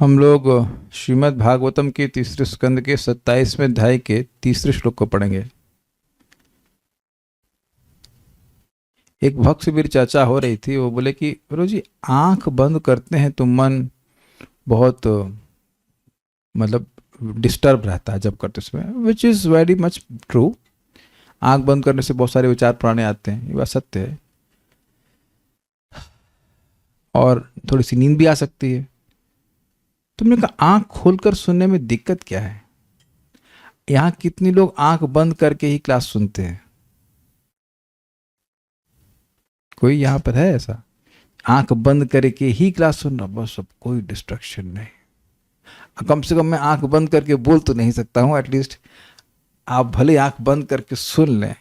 हम लोग श्रीमद् भागवतम के तीसरे स्कंद के 27वें अध्याय के तीसरे श्लोक को पढ़ेंगे। एक भक्त से मेरी चर्चा हो रही थी। वो बोले कि प्रभु जी, आंख बंद करते हैं तो मन बहुत मतलब डिस्टर्ब रहता है जब करते उसमें, which is very much true. आंख बंद करने से बहुत सारे विचार पुराने आते हैं, ये बात सत्य है। और थोड़ी सी नींद भी आ सकती है। तुमने कहा आंख खोलकर सुनने में दिक्कत क्या है? यहाँ कितनी लोग आंख बंद करके ही क्लास सुनते हैं? कोई यहाँ पर है ऐसा? आंख बंद करके ही क्लास सुन रहा, बस अब कोई डिस्ट्रक्शन नहीं। कम से कम मैं आंख बंद करके बोल तो नहीं सकता हूँ, एटलीस्ट आप भले आंख बंद करके सुन लें।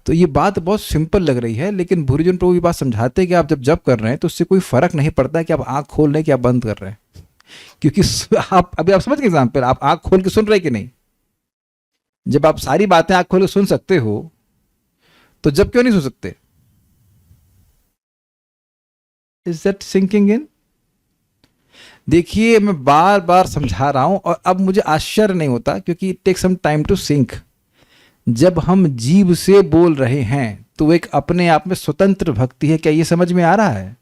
तो ये बात बहुत सिंपल लग रही है, लेकिन भूरिजन प्रभु ये बात समझाते हैं कि आप जब जब कर रहे हैं तो उससे कोई फर्क नहीं पड़ता है कि आप आंख खोल रहे हैं कि आप बंद कर रहे हैं। क्योंकि आप अभी आप समझ गए एग्जाम्पल, आप आंख खोल के सुन रहे कि नहीं? जब आप सारी बातें आंख खोल के सुन सकते हो तो जब क्यों नहीं सुन सकते? Is that sinking in? देखिए, मैं बार बार समझा रहा हूं और अब मुझे आश्चर्य नहीं होता, क्योंकि it take some time to sync. जब हम जीव से बोल रहे हैं तो एक अपने आप में स्वतंत्र भक्ति है, क्या ये समझ में आ रहा है?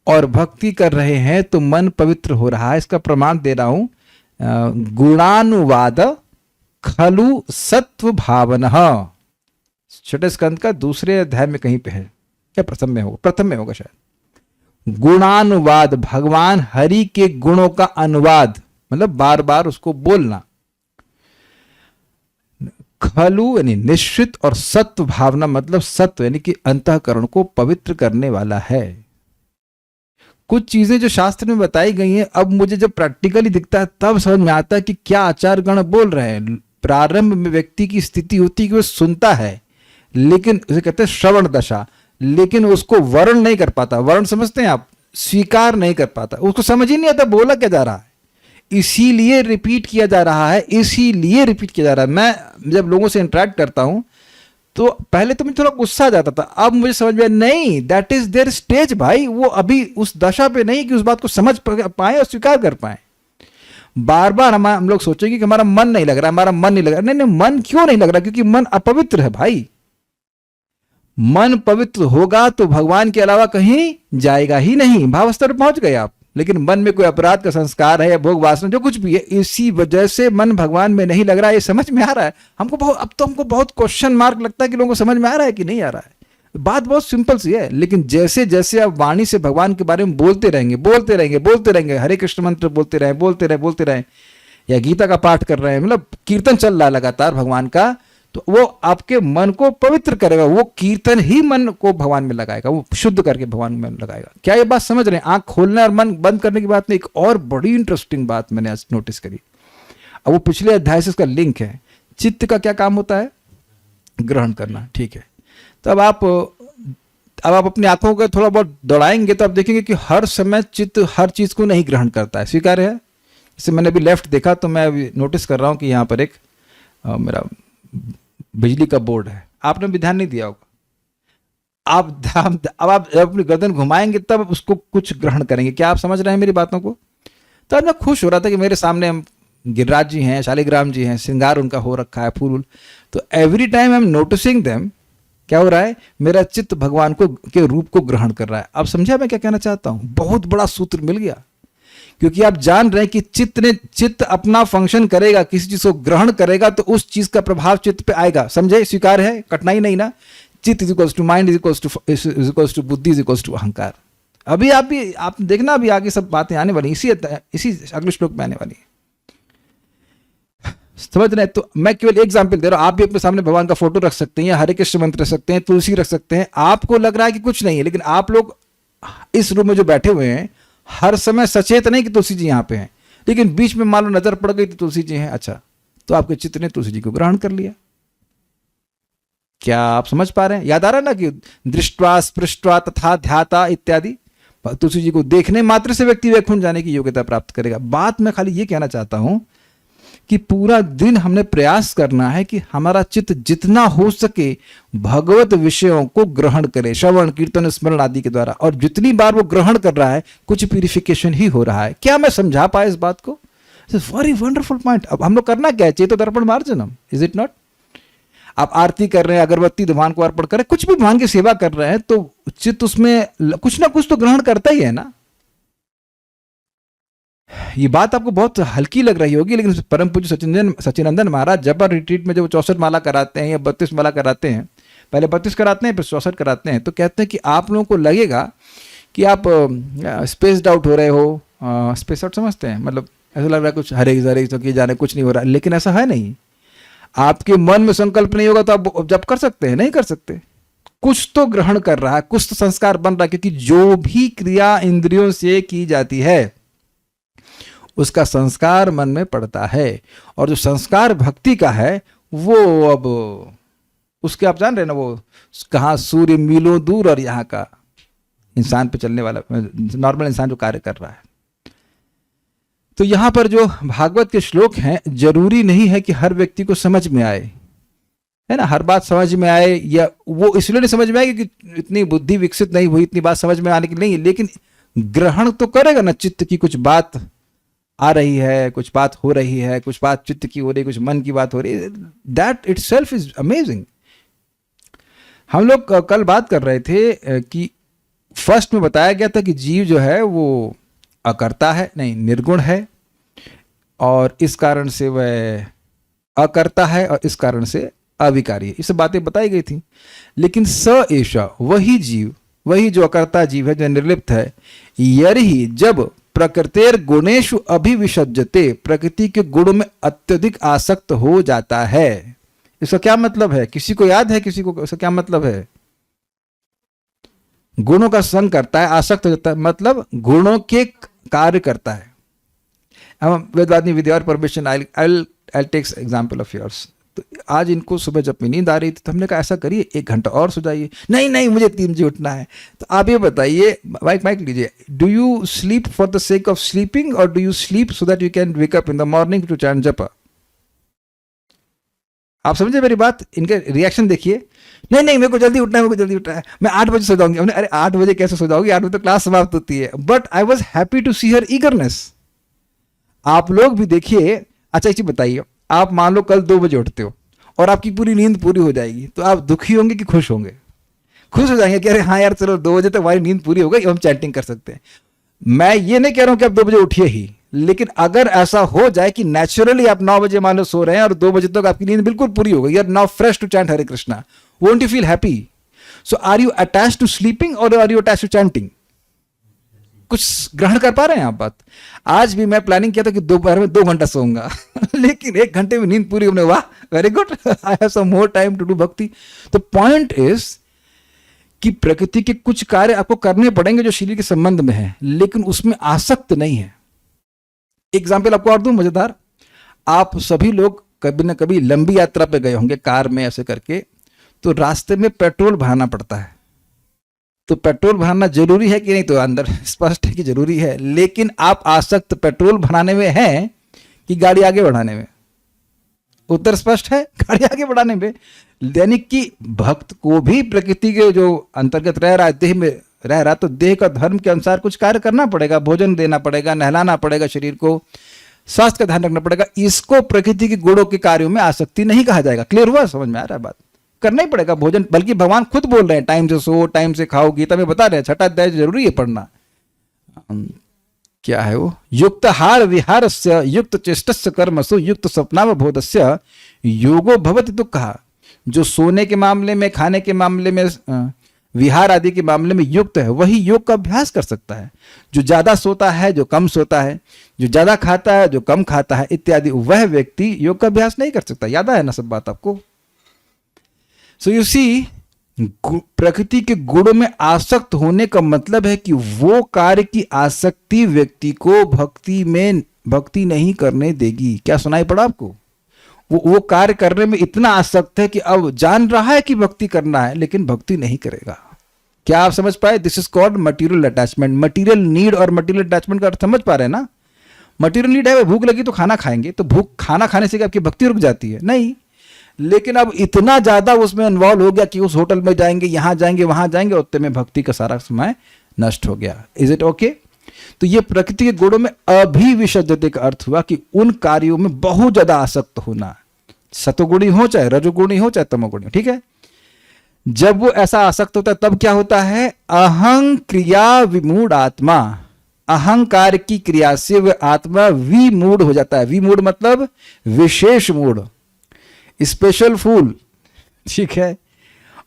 और भक्ति कर रहे हैं तो मन पवित्र हो रहा है। इसका प्रमाण दे रहा हूं, गुणानुवाद खलु सत्व भावन, छठे स्कंद का दूसरे अध्याय में कहीं पे है, क्या प्रथम में होगा? प्रथम में होगा शायद। गुणानुवाद, भगवान हरि के गुणों का अनुवाद, मतलब बार बार उसको बोलना। खलु यानी निश्चित, और सत्व भावना मतलब सत्व यानी कि अंतःकरण को पवित्र करने वाला है। कुछ चीजें जो शास्त्र में बताई गई हैं, अब मुझे जब प्रैक्टिकली दिखता है तब समझ में आता है कि क्या आचार्य गण बोल रहे हैं। प्रारंभ में व्यक्ति की स्थिति होती है कि वो सुनता है, लेकिन उसे कहते हैं श्रवण दशा, लेकिन उसको वर्ण नहीं कर पाता। वर्ण समझते हैं आप? स्वीकार नहीं कर पाता, उसको समझ ही नहीं आता बोला क्या जा रहा है। इसीलिए रिपीट किया जा रहा है, इसीलिए रिपीट किया जा रहा है। मैं जब लोगों से इंटरेक्ट करता हूं तो पहले तो मुझे थोड़ा गुस्सा आ जाता था, अब मुझे समझ में नहीं, दैट इज देयर स्टेज भाई। वो अभी उस दशा पे नहीं कि उस बात को समझ पाए और स्वीकार कर पाए। बार बार हम लोग सोचेंगे कि हमारा मन नहीं लग रहा, हमारा मन नहीं लग रहा। नहीं नहीं, मन क्यों नहीं लग रहा? क्योंकि मन अपवित्र है भाई। मन पवित्र होगा तो भगवान के अलावा कहीं जाएगा ही नहीं। भाव स्तर पर पहुंच गए आप, लेकिन मन में कोई अपराध का संस्कार है या भोग वासना जो कुछ भी है, इसी वजह से मन भगवान में नहीं लग रहा है। ये समझ में आ रहा है हमको बहुत, अब तो हमको बहुत क्वेश्चन मार्क लगता है कि लोगों को समझ में आ रहा है कि नहीं आ रहा है। बात बहुत सिंपल सी है, लेकिन जैसे जैसे आप वाणी से भगवान के बारे में बोलते रहेंगे, बोलते रहेंगे, बोलते रहेंगे, हरे कृष्ण मंत्र बोलते रहे, बोलते रहे, बोलते रहे, या गीता का पाठ कर रहे हैं, मतलब कीर्तन चल रहा है लगातार भगवान का, तो वो आपके मन को पवित्र करेगा। वो कीर्तन ही मन को भगवान में लगाएगा, वो शुद्ध करके भगवान में लगाएगा। क्या ये बात समझ रहे हैं? आंख खोलने और मन बंद करने की बात में एक और बड़ी इंटरेस्टिंग बात मैंने आज नोटिस करी। अब वो पिछले अध्याय से इसका लिंक है। चित्त का क्या काम होता है? ग्रहण करना, ठीक है। तो अब आप अपनी आंखों को थोड़ा बहुत दौड़ाएंगे तो आप देखेंगे कि हर समय चित्त हर चीज को नहीं ग्रहण करता है। स्वीकार है? जैसे मैंने अभी लेफ्ट देखा तो मैं अभी नोटिस कर रहा हूं कि यहाँ पर एक मेरा बिजली का बोर्ड है। आपने भी ध्यान नहीं दिया होगा। अब आप जब अपनी गर्दन घुमाएंगे तब उसको कुछ ग्रहण करेंगे। क्या आप समझ रहे हैं मेरी बातों को? तो आज मैं खुश हो रहा था कि मेरे सामने हम गिरिराज जी हैं, शालिग्राम जी हैं, श्रृंगार उनका हो रखा है, फूल। तो every time I am noticing them, क्या हो रहा है? मेरा चित्त भगवान को के रूप को ग्रहण कर रहा है। अब समझा मैं क्या कहना चाहता हूं? बहुत बड़ा सूत्र मिल गया, क्योंकि आप जान रहे हैं कि चित्त अपना फंक्शन करेगा, किसी चीज को ग्रहण करेगा तो उस चीज का प्रभाव चित्त पे आएगा। समझे? स्वीकार है? कठिनाई नहीं ना? Chitta is equals to mind is equals to buddhi is equals to ahankar. अभी आप देखना, अभी आगे सब बातें आने वाली, इसी अगले श्लोक में आने वाली है। समझ रहे हैं? तो मैं केवल एग्जाम्पल दे रहा हूं। आप भी अपने सामने भगवान का फोटो रख सकते हैं, या हरे कृष्ण मंत्र रख सकते हैं, तुलसी रख सकते हैं। आपको लग रहा है कि कुछ नहीं है, लेकिन आप लोग इस रूम में जो बैठे हुए हैं हर समय सचेत नहीं कि तुलसी जी यहां पे हैं, लेकिन बीच में मान लो नजर पड़ गई तो तुलसी जी हैं, अच्छा, तो आपके चित्त ने तुलसी जी को ग्रहण कर लिया। क्या आप समझ पा रहे हैं? याद आ रहा है ना कि दृष्टवा स्पृष्टवा तथा ध्याता इत्यादि। तुलसी जी को देखने मात्र से व्यक्ति वैकुंठ जाने की योग्यता प्राप्त करेगा। बात मैं खाली ये कहना चाहता हूं कि पूरा दिन हमने प्रयास करना है कि हमारा चित्त जितना हो सके भगवत विषयों को ग्रहण करे, श्रवण कीर्तन स्मरण आदि के द्वारा। और जितनी बार वो ग्रहण कर रहा है कुछ प्यूरिफिकेशन ही हो रहा है। क्या मैं समझा पाया इस बात को? Very wonderful point. अब हम लोग करना क्या है? चेतो दर्पण मार्जनम, इज इट नॉट? आप आरती कर रहे हैं, अगरबत्ती भगवान को अर्पण कर रहे हैं, कुछ भी भगवान की सेवा कर रहे हैं, तो चित्त उसमें कुछ ना कुछ तो ग्रहण करता ही है ना। ये बात आपको बहुत हल्की लग रही होगी, लेकिन परम पूज्य सच्चिदानंद महाराज जब रिट्रीट में जब 64 माला कराते हैं या 32 माला कराते हैं, पहले 32 कराते हैं फिर 64 कराते हैं, तो कहते हैं कि आप लोगों को लगेगा कि आप स्पेस्ड आउट हो रहे हो। स्पेस आउट समझते हैं? मतलब ऐसा लग रहा है कुछ हरे तो किए जा रहे, कुछ नहीं हो रहा, लेकिन ऐसा है नहीं। आपके मन में संकल्प नहीं होगा तो आप जब कर सकते हैं? नहीं कर सकते। कुछ तो ग्रहण कर रहा है, कुछ तो संस्कार बन रहा है, क्योंकि जो भी क्रिया इंद्रियों से की जाती है उसका संस्कार मन में पड़ता है। और जो संस्कार भक्ति का है वो अब उसके आप जान रहे ना, वो कहाँ सूर्य मीलों दूर और यहाँ का इंसान पे चलने वाला नॉर्मल इंसान जो कार्य कर रहा है। तो यहाँ पर जो भागवत के श्लोक हैं, जरूरी नहीं है कि हर व्यक्ति को समझ में आए, है ना, हर बात समझ में आए, या वो इसलिए नहीं समझ में आएगी कि इतनी बुद्धि विकसित नहीं हुई, इतनी बात समझ में आने की नहीं है, लेकिन ग्रहण तो करेगा ना। चित्त की कुछ बात आ रही है, कुछ बात हो रही है, कुछ बात चित्त की हो रही है, कुछ मन की बात हो रही है, दैट इटसेल्फ इज अमेजिंग। हम लोग कल बात कर रहे थे कि फर्स्ट में बताया गया था कि जीव जो है वो अकर्ता है, नहीं निर्गुण है, और इस कारण से वह अकर्ता है और इस कारण से अविकारी है। ये सब बातें बताई गई थी। लेकिन स एषा, वही जीव, वही जो अकर्ता जीव है, जो निर्लिप्त है, यर्हि जब प्रकृतेर गुणेषु अभिविसज्जते, प्रकृति के गुण में अत्यधिक आसक्त हो जाता है। इसका क्या मतलब है? किसी को याद है? किसी को इसका क्या मतलब है? गुणों का संग करता है, आसक्त हो जाता है, मतलब गुणों के कार्य करता है। वेदवादी विद्या और permission, I take example of yours. तो आज इनको सुबह जब में नींद आ रही थी तो हमने कहा ऐसा करिए 1 घंटा और सो जाइए। नहीं नहीं, मुझे 3 बजे उठना है। तो आप ये बताइए, माइक लीजिए, do you sleep for the sake of sleeping और do you sleep so that you can wake up in the morning to chant japa? आप समझे मेरी बात? इनके रिएक्शन देखिए। नहीं नहीं, मेरे को जल्दी उठना है, मेरे को जल्दी उठना है, मैं 8 बजे सो जाऊंगी। हमने अरे 8 बजे कैसे सो जाओगी? 8 बजे तो क्लास समाप्त होती है। But I was happy to see her eagerness. आप लोग भी देखिए। अच्छा एक चीज बताइए, आप मान लो कल 2 बजे उठते हो और आपकी पूरी नींद पूरी हो जाएगी, तो आप दुखी होंगे कि खुश होंगे? खुश हो जाएंगे कि अरे हाँ यार चलो 2 बजे तक हमारी नींद पूरी हो गई, हम चैटिंग कर सकते हैं। मैं ये नहीं कह रहा हूं कि आप 2 बजे उठिए ही, लेकिन अगर ऐसा हो जाए कि नेचुरली आप 9 बजे मान लो सो रहे हैं और 2 बजे तक आपकी नींद बिल्कुल पूरी हो गई, you are now fresh to chant Hare Krishna, won't you feel happy? So are you attached to sleeping और are you attached to chanting? कुछ ग्रहण कर पा रहे हैं आप बात? आज भी मैं प्लानिंग किया था कि दोपहर में 2 घंटा सोऊंगा लेकिन 1 घंटे में नींद पूरी होने, वाह very good, I have some more time to do bhakti. तो पॉइंट इज कि प्रकृति के कुछ कार्य आपको करने पड़ेंगे जो शरीर के संबंध में है, लेकिन उसमें आसक्त नहीं है। एग्जाम्पल आपको और दूं मजेदार। आप सभी लोग कभी ना कभी लंबी यात्रा पे गए होंगे कार में ऐसे करके, तो रास्ते में पेट्रोल भराना पड़ता है। तो पेट्रोल भराना जरूरी है कि नहीं? तो अंदर स्पष्ट है कि जरूरी है, लेकिन आप आसक्त पेट्रोल भराने में हैं कि गाड़ी आगे बढ़ाने में? उत्तर स्पष्ट है, गाड़ी आगे बढ़ाने में। यानी कि भक्त को भी प्रकृति के जो अंतर्गत रह रहा है, देह में रह रहा, तो देह का धर्म के अनुसार कुछ कार्य करना पड़ेगा, भोजन देना पड़ेगा, नहलाना पड़ेगा शरीर को, स्वास्थ्य का ध्यान रखना पड़ेगा। इसको प्रकृति के गुणों के कार्यों में आसक्ति नहीं कहा जाएगा। क्लियर हुआ? समझ में आ रहा है बात? करना ही पड़ेगा भोजन, बल्कि भगवान खुद बोल रहे हैं टाइम से सो, टाइम से खाओ। गीता में बता रहे हैं 6ठा अध्याय जरूरी है पढ़ना। क्या है वो? युक्त हार विहारस्य युक्त चेष्टस्य कर्मसु युक्त स्वप्नावबोधस्य योगो भवति। तो कहा जो सोने के मामले में, खाने के मामले में, विहार आदि के मामले में युक्त है, वही योग का अभ्यास कर सकता है। जो ज्यादा सोता है, जो कम सोता है, जो ज्यादा खाता है, जो कम खाता है इत्यादि, वह व्यक्ति योग का अभ्यास नहीं कर सकता। याद है ना सब बात आपको? सो यू सी, प्रकृति के गुणों में आसक्त होने का मतलब है कि वो कार्य की आसक्ति व्यक्ति को भक्ति नहीं करने देगी। क्या सुनाई पड़ा आपको? वो कार्य करने में इतना आसक्त है कि अब जान रहा है कि भक्ति करना है, लेकिन भक्ति नहीं करेगा। क्या आप समझ पाए? This is called material attachment. Material need और मटीरियल अटैचमेंट का अर्थ समझ पा रहे हैं ना? मटेरियल नीड है, भूख लगी तो खाना खाएंगे, तो भूख खाना खाने से क्या आपकी भक्ति रुक जाती है? नहीं। लेकिन अब इतना ज्यादा उसमें इन्वॉल्व हो गया कि उस होटल में जाएंगे, यहां जाएंगे, वहां जाएंगे, उतने में भक्ति का सारा समय नष्ट हो गया। Is it okay? तो ये प्रकृति के गुणों में अभिविशद्यते का अर्थ हुआ कि उन कार्यों में बहुत ज्यादा आसक्त होना, सतोगुणी हो चाहे रजोगुणी हो चाहे तमोगुणी हो, ठीक है। जब वो ऐसा आसक्त होता है तब क्या होता है? अहं क्रिया विमूढ़ आत्मा, अहंकार की क्रिया से वह आत्मा विमूढ़ हो जाता है। विमूढ़ मतलब विशेष मूढ़, स्पेशल फूल, ठीक है।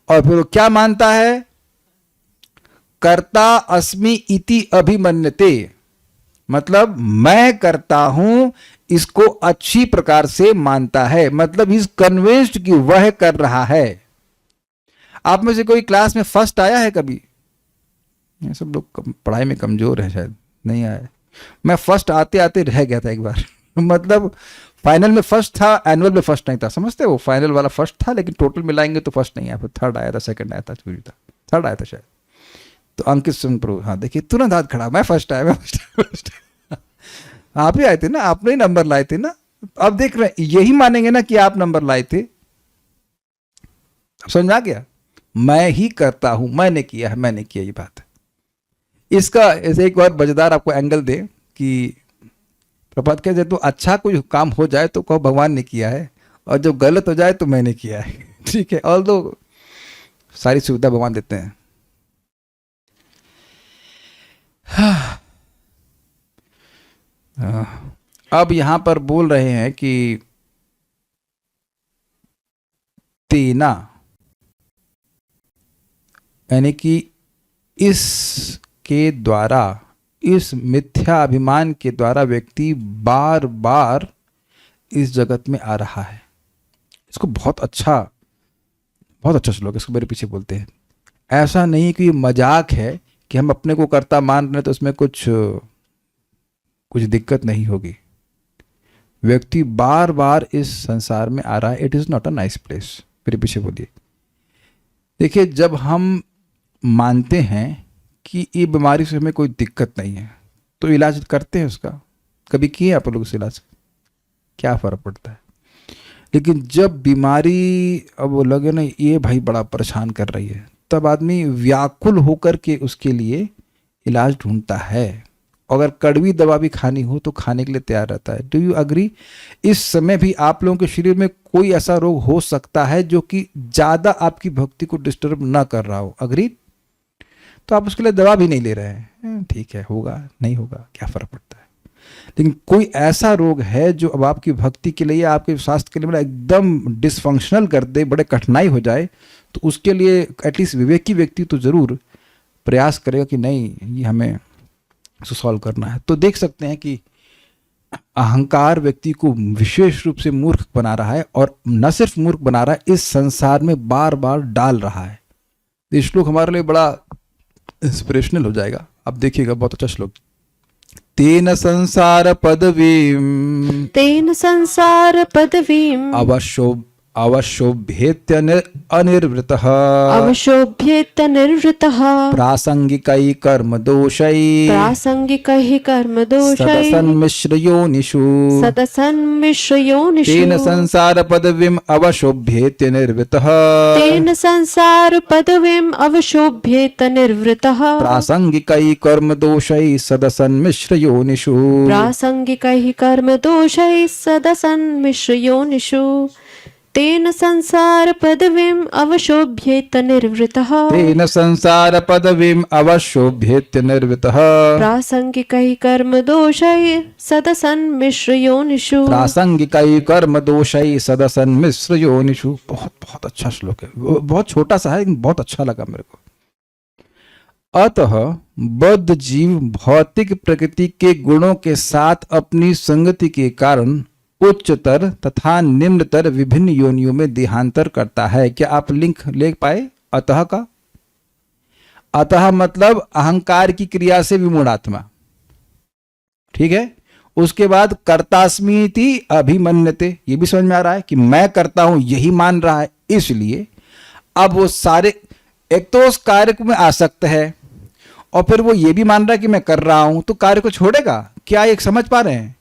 और फिर वो क्या मानता है? कर्ता अस्मि इति अभिमन्यते, मतलब मैं करता हूं, इसको अच्छी प्रकार से मानता है, मतलब इज कन्विंस्ड कि वह कर रहा है। आप में से कोई क्लास में फर्स्ट आया है कभी? ये सब लोग पढ़ाई में कमजोर है, शायद नहीं आया। मैं फर्स्ट आते आते रह गया था एक बार मतलब फाइनल में फर्स्ट था, एनुअल में फर्स्ट नहीं था, समझते हो? फाइनल वाला फर्स्ट था, लेकिन टोटल मिलाएंगे तो फर्स्ट नहीं आया, फिर थर्ड आया था, सेकंड आया था, थर्ड आया था शायद। तो अंकित सिंह प्रभु, हाँ देखिए तुरंत हाथ खड़ा, मैं फर्स्ट आया, मैं फर्स्ट आप ही आए थे ना, आपने ही नंबर लाए थे ना। अब देख रहे हैं, यही मानेंगे ना कि आप नंबर लाए थे। समझ में आ गया? मैं ही करता हूं, मैंने किया है, मैंने किया, ये बात है। इसका ऐसे एक और मजेदार आपको एंगल दे कि प्रभात कहते तो अच्छा कोई काम हो जाए तो कहो भगवान ने किया है, और जब गलत हो जाए तो मैंने किया है, ठीक है। और तो सारी सुविधा भगवान देते हैं। अब यहां पर बोल रहे हैं कि तेना, यानी कि इसके द्वारा, इस मिथ्या अभिमान के द्वारा व्यक्ति बार बार इस जगत में आ रहा है। इसको बहुत अच्छा श्लोक, इसको मेरे पीछे बोलते हैं। ऐसा नहीं कि मजाक है कि हम अपने को कर्ता मान रहे हैं तो उसमें कुछ दिक्कत नहीं होगी। व्यक्ति बार बार इस संसार में आ रहा है। It is not a nice place. मेरे पीछे बोलिए। देखिए, जब हम मानते हैं कि ये बीमारी से हमें कोई दिक्कत नहीं है तो इलाज करते हैं उसका। कभी किए आप लोग उस इलाज? क्या फर्क पड़ता है? लेकिन जब बीमारी अब वो लगे ना ये भाई बड़ा परेशान कर रही है, तब आदमी व्याकुल होकर के उसके लिए इलाज ढूंढता है। अगर कड़वी दवा भी खानी हो तो खाने के लिए तैयार रहता है। Do you agree? इस समय भी आप लोगों के शरीर में कोई ऐसा रोग हो सकता है जो कि ज़्यादा आपकी भक्ति को डिस्टर्ब ना कर रहा हो। अग्री? तो आप उसके लिए दवा भी नहीं ले रहे हैं, ठीक है, होगा नहीं होगा क्या फ़र्क पड़ता है। लेकिन कोई ऐसा रोग है जो अब आपकी भक्ति के लिए, आपके स्वास्थ्य के लिए बड़ा एकदम डिसफंक्शनल कर दे, बड़े कठिनाई हो जाए, तो उसके लिए एटलीस्ट विवेकी व्यक्ति तो ज़रूर प्रयास करेगा कि नहीं ये हमें उसको सॉल्व करना है। तो देख सकते हैं कि अहंकार व्यक्ति को विशेष रूप से मूर्ख बना रहा है, और न सिर्फ मूर्ख बना रहा है, इस संसार में बार बार डाल रहा है। ये श्लोक हमारे लिए बड़ा इंस्पिरेशनल हो जाएगा। आप देखिएगा, बहुत अच्छा श्लोक। तेन संसार पदवीम अवशोभ्येत्य अनिर्वृतः प्रासंगिकै कर्म दोषै सदसन्मिश्रयोनिषु तेन संसार पदवीम अवशोभ्येत्य निर्वृतः प्रासंगिकै कर्म दोषै सदसन्मिश्रयोनिषु तेन संसार पदवीम अवशोभ्येत निर्वृतः प्रासंगिकै कर्म दोषै सदसन्मिश्रयोनिषु बहुत बहुत अच्छा श्लोक है। बहुत छोटा सा है लेकिन बहुत अच्छा लगा मेरे को। अतः बद्ध जीव भौतिक प्रकृति के गुणों के साथ अपनी संगति के कारण उच्चतर तथा निम्नतर विभिन्न योनियों में देहांतर करता है। क्या आप लिंक ले पाए अतः का? अतः मतलब अहंकार की क्रिया से विमूढ़ात्मा, ठीक है। उसके बाद कर्तास्मीति अभिमन्यते, ये भी समझ में आ रहा है कि मैं करता हूं, यही मान रहा है। इसलिए अब वो सारे, एक तो उस कार्य में आसक्त है और फिर वो ये भी मान रहा है कि मैं कर रहा हूं, तो कार्य को छोड़ेगा क्या? एक समझ पा रहे हैं?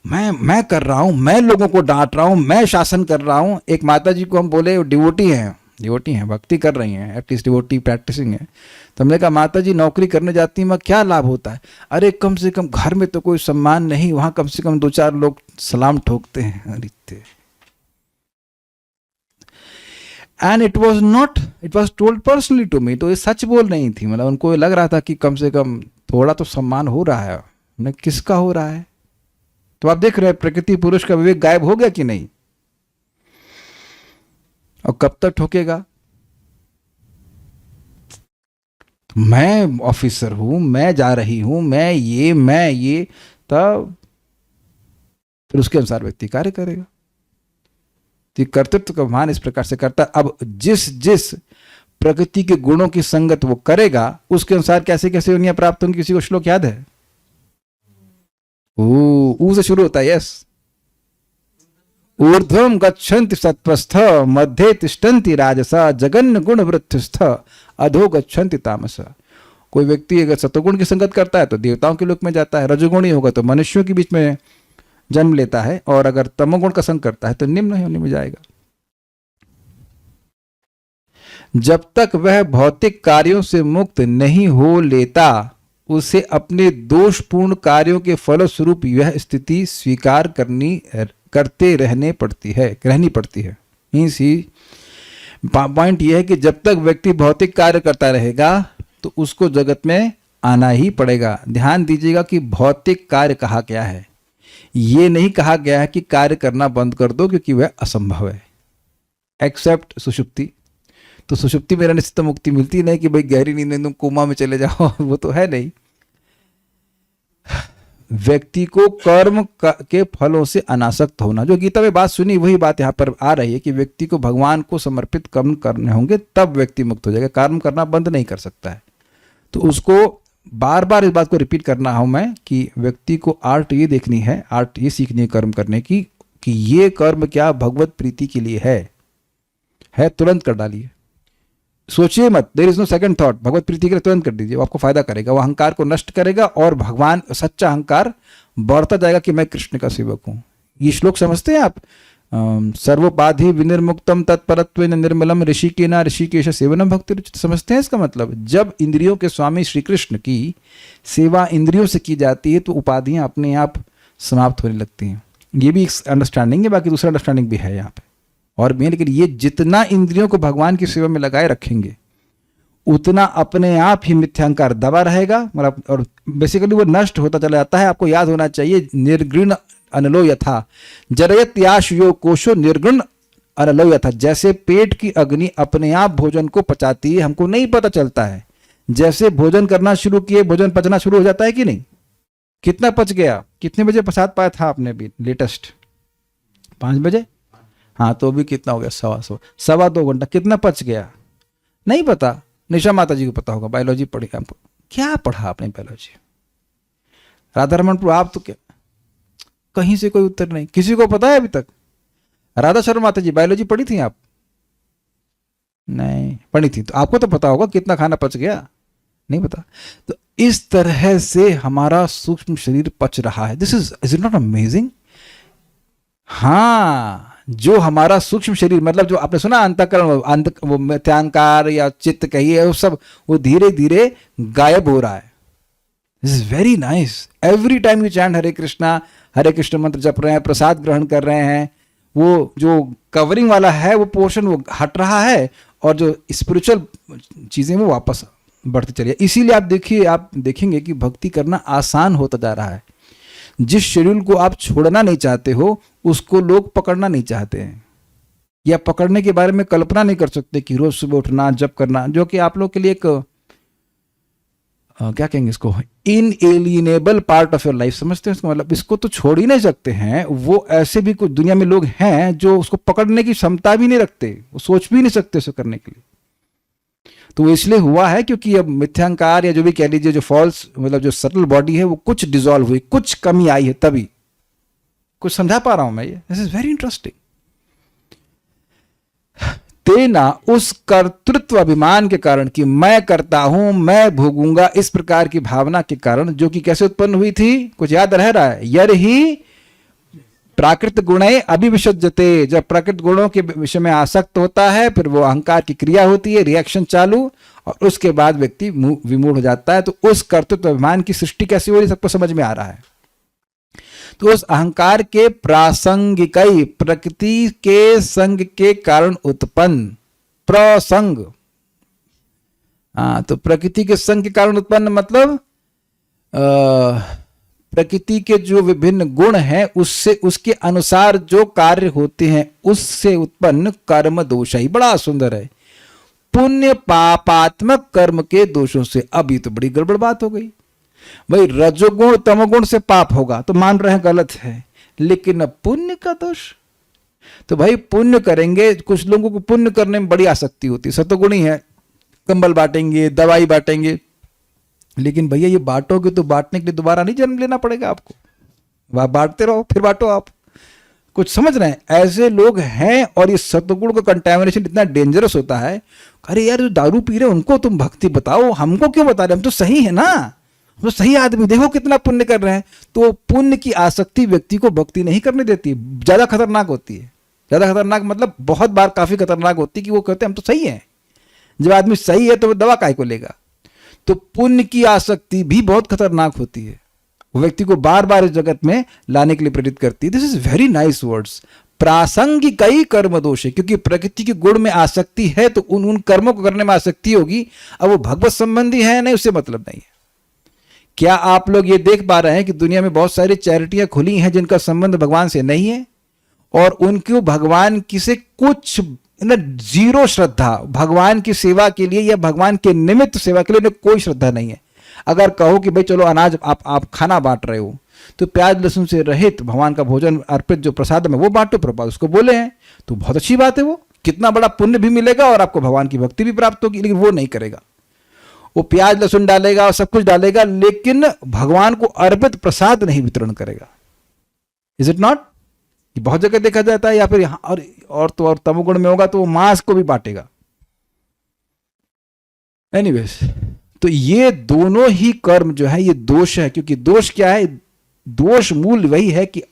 मैं कर रहा हूं, मैं लोगों को डांट रहा हूं, मैं शासन कर रहा हूं। एक माता जी को हम बोले डिवोटी हैं, भक्ति कर रही हैं, एटलीस्ट डिवोटी प्रैक्टिसिंग है। तो हमने कहा माता जी नौकरी करने जाती हैं, क्या लाभ होता है? अरे कम से कम घर में तो कोई सम्मान नहीं, वहां कम से कम 2-4 लोग सलाम ठोकते हैं। अरे and it was told personally to me. तो ये सच बोल रही थी, मतलब उनको लग रहा था कि कम से कम थोड़ा तो सम्मान हो रहा है। न किसका हो रहा है? तो आप देख रहे हैं प्रकृति पुरुष का विवेक गायब हो गया कि नहीं? और कब तक ठोकेगा? मैं ऑफिसर हूं, मैं जा रही हूं, मैं ये, तब फिर उसके अनुसार व्यक्ति कार्य करेगा। तो कर्तृत्व का भान इस प्रकार से करता। अब जिस जिस प्रकृति के गुणों की संगत वो करेगा, उसके अनुसार कैसे कैसे योनियां प्राप्त होंगी। किसी को श्लोक याद है? ऊ से शुरू होता है। यस, ऊर्ध्वम गच्छन्ति सत्वस्थ, मध्ये तिष्ठन्ति राजसा, जगन्न गुण वृत्तिस्थ, अधो गच्छन्ति तामस। कोई व्यक्ति अगर सतोगुण की संगत करता है तो देवताओं के लोक में जाता है, रजोगुणी होगा तो मनुष्यों के बीच में जन्म लेता है, और अगर तमोगुण का संग करता है तो निम्न योनि में जाएगा। जब तक वह भौतिक कार्यों से मुक्त नहीं हो लेता, उसे अपने दोषपूर्ण कार्यों के फलस्वरूप यह स्थिति स्वीकार करते रहनी पड़ती है। मीन्स ही पॉइंट यह है कि जब तक व्यक्ति भौतिक कार्य करता रहेगा तो उसको जगत में आना ही पड़ेगा। ध्यान दीजिएगा कि भौतिक कार्य कहा गया है, ये नहीं कहा गया है कि कार्य करना बंद कर दो, क्योंकि वह असंभव है एक्सेप्ट सुषुप्ति। तो सुषुप्ति में निश्चित मुक्ति मिलती नहीं कि भाई गहरी नींद में तुम कोमा में चले जाओ, वो तो है नहीं। व्यक्ति को कर्म के फलों से अनासक्त होना, जो गीता में बात सुनी वही बात यहां पर आ रही है कि व्यक्ति को भगवान को समर्पित कर्म करने होंगे, तब व्यक्ति मुक्त हो जाएगा। कर्म करना बंद नहीं कर सकता है। तो उसको बार बार इस बात को रिपीट करना हूं मैं कि व्यक्ति को आर्ट ये देखनी है, आर्ट ये सीखनी है कर्म करने की, कि ये कर्म क्या भगवत प्रीति के लिए है तुरंत कर डालिए, सोचिए मत। There is no second thought. भगवत प्रीति के लिए तुरंत कर दीजिए, वो आपको फायदा करेगा, वो अहंकार को नष्ट करेगा, और भगवान सच्चा अहंकार बढ़ता जाएगा कि मैं कृष्ण का सेवक हूं। ये श्लोक समझते हैं आप? सर्वोपाधि विनिर्मुक्तम तत्परत्वेन निर्मलम ऋषिकेना ऋषिकेश सेवनम भक्ति रुचित। समझते हैं इसका मतलब? जब इंद्रियों के स्वामी श्री कृष्ण की सेवा इंद्रियों से की जाती है तो उपाधियां अपने आप समाप्त होने लगती हैं। ये भी एक अंडरस्टैंडिंग है, बाकी दूसरा अंडरस्टैंडिंग भी है यहाँ पे और मैं। लेकिन ये जितना इंद्रियों को भगवान की सेवा में लगाए रखेंगे उतना अपने आप ही मिथ्यांकार दबा रहेगा, मतलब और बेसिकली वो नष्ट होता चला जाता है। आपको याद होना चाहिए, निर्गुण अनलो यथा जरयत याशयो कोशो निर्गुण अनलो यथा। जैसे पेट की अग्नि अपने आप भोजन को पचाती है, हमको नहीं पता चलता है। जैसे भोजन करना शुरू किए, भोजन पचना शुरू हो जाता है कि नहीं? कितना पच गया? कितने बजे प्रसाद पाया था आपने भी लेटेस्ट? 5 बजे? हाँ, तो भी कितना हो गया? 2.25 घंटा। कितना पच गया नहीं पता। निशा माता जी को पता होगा, बायोलॉजी पढ़ी आपको। क्या पढ़ा आपने बायोलॉजी? राधा रमन प्रभु, आप तो क्या कहीं से कोई उत्तर नहीं। किसी को पता है अभी तक? राधा शर्मा माता जी बायोलॉजी पढ़ी थी आप? नहीं पढ़ी थी, तो आपको तो पता होगा कितना खाना पच गया। नहीं पता। तो इस तरह से हमारा सूक्ष्म शरीर पच रहा है। This is it not amazing? हाँ, जो हमारा सूक्ष्म शरीर, मतलब जो आपने सुना अंतःकरण, वो मिथ्यांकार या चित्त कहिए, वो सब वो धीरे धीरे गायब हो रहा है। This is very nice. Every time you chant Hare Krishna मंत्र जप रहे हैं, प्रसाद ग्रहण कर रहे हैं, वो जो कवरिंग वाला है वो पोर्शन वो हट रहा है, और जो स्पिरिचुअल चीजें वो वापस बढ़ती चली। इसीलिए आप देखेंगे कि भक्ति करना आसान होता जा रहा है। जिस शेड्यूल को आप छोड़ना नहीं चाहते हो उसको लोग पकड़ना नहीं चाहते हैं, या पकड़ने के बारे में कल्पना नहीं कर सकते कि रोज सुबह उठना, जप करना, जो कि आप लोग के लिए एक क्या कहेंगे इसको, इनएलिएनेबल पार्ट ऑफ योर लाइफ। समझते हैं इसको? मतलब इसको तो छोड़ ही नहीं सकते हैं। वो ऐसे भी कुछ दुनिया में लोग हैं जो उसको पकड़ने की क्षमता भी नहीं रखते, वो सोच भी नहीं सकते उसे करने के लिए। तो इसलिए हुआ है क्योंकि अब मिथ्यांकार या जो भी कह लीजिए, जो फॉल्स मतलब जो सटल बॉडी है वो कुछ डिसॉल्व हुई, कुछ कमी आई है, तभी कुछ समझा पा रहा हूं मैं ये। This is very interesting. तेना, उस कर्तृत्व अभिमान के कारण कि मैं करता हूं, मैं भोगूंगा, इस प्रकार की भावना के कारण, जो कि कैसे उत्पन्न हुई थी? कुछ याद रह रहा है? यरहि प्राकृत गुणे अभिविशज्यते, जब प्राकृत गुणों के विषय में आसक्त होता है फिर वो अहंकार की क्रिया होती है, रिएक्शन चालू, और उसके बाद व्यक्ति विमूढ़ हो जाता है। तो उस कर्तृत्व अभिमान की सृष्टि कैसे हो रही सबको समझ में आ रहा है। तो उस अहंकार के प्रासंगिक, प्रकृति के संग के कारण उत्पन्न, प्रसंग, तो प्रकृति के संग के कारण उत्पन्न मतलब प्रकृति के जो विभिन्न गुण हैं उससे, उसके अनुसार जो कार्य होते हैं उससे उत्पन्न कर्म दोष ही। बड़ा सुंदर है, पुण्य पापात्मक कर्म के दोषों से। अब ये तो बड़ी गड़बड़ बात हो गई भाई, रजोगुण तमोगुण से पाप होगा तो मान रहे हैं गलत है, लेकिन पुण्य का दोष, तो भाई पुण्य करेंगे। कुछ लोगों को पुण्य करने में बड़ी आसक्ति होती है, सतोगुणी है, कंबल बांटेंगे, दवाई बांटेंगे, लेकिन भैया ये बांटोगे तो बांटने के लिए दोबारा नहीं जन्म लेना पड़ेगा आपको, वह बांटते रहो फिर बांटो। आप कुछ समझ रहे हैं, ऐसे लोग हैं। और ये सतगुण का कंटेमिनेशन इतना डेंजरस होता है। अरे यार जो दारू पी रहे उनको तुम भक्ति बताओ, हमको क्यों बता रहे, हम तो सही है ना, हम तो सही आदमी, देखो कितना पुण्य कर रहे हैं। तो पुण्य की आसक्ति व्यक्ति को भक्ति नहीं करने देती, ज्यादा खतरनाक होती है। ज्यादा खतरनाक मतलब बहुत बार काफी खतरनाक होती है कि वो कहते हैं हम तो सही हैं। जब आदमी सही है तो वो दवा काहे को लेगा। तो पुण्य की आसक्ति भी बहुत खतरनाक होती है, वो व्यक्ति को बार बार इस जगत में लाने के लिए प्रेरित करती है। This is very nice words. प्रासंगिक कई कर्म दोष है, क्योंकि प्रकृति के गुण में आसक्ति है तो उन कर्मों को करने में आसक्ति होगी। अब वो भगवत संबंधी है नहीं, उससे मतलब नहीं है। क्या आप लोग ये देख पा रहे हैं कि दुनिया में बहुत सारी चैरिटियां खुली हैं जिनका संबंध भगवान से नहीं है, और उनको भगवान की से कुछ जीरो श्रद्धा, भगवान की सेवा के लिए या भगवान के निमित्त सेवा के लिए उन्हें कोई श्रद्धा नहीं है। अगर कहो कि भाई चलो अनाज आप खाना बांट रहे हो तो प्याज लहसुन से रहित भगवान का भोजन अर्पित जो प्रसाद में वो बांटो, प्रभुपाद उसको बोले हैं, तो बहुत अच्छी बात है। वो कितना बड़ा पुण्य भी मिलेगा और आपको भगवान की भक्ति भी प्राप्त होगी, लेकिन वो नहीं करेगा। वो प्याज लहसुन डालेगा और सब कुछ डालेगा, लेकिन भगवान को अर्पित प्रसाद नहीं वितरण करेगा। Is it not? बहुत जगह देखा जाता है। या फिर यहां और तमोगुण में होगा तो वो मांस को भी बांटेगा। एनीवेज, तो ये दोनों ही कर्म जो है ये दोष है। क्योंकि दोष क्या है? दोष मूल वही है कि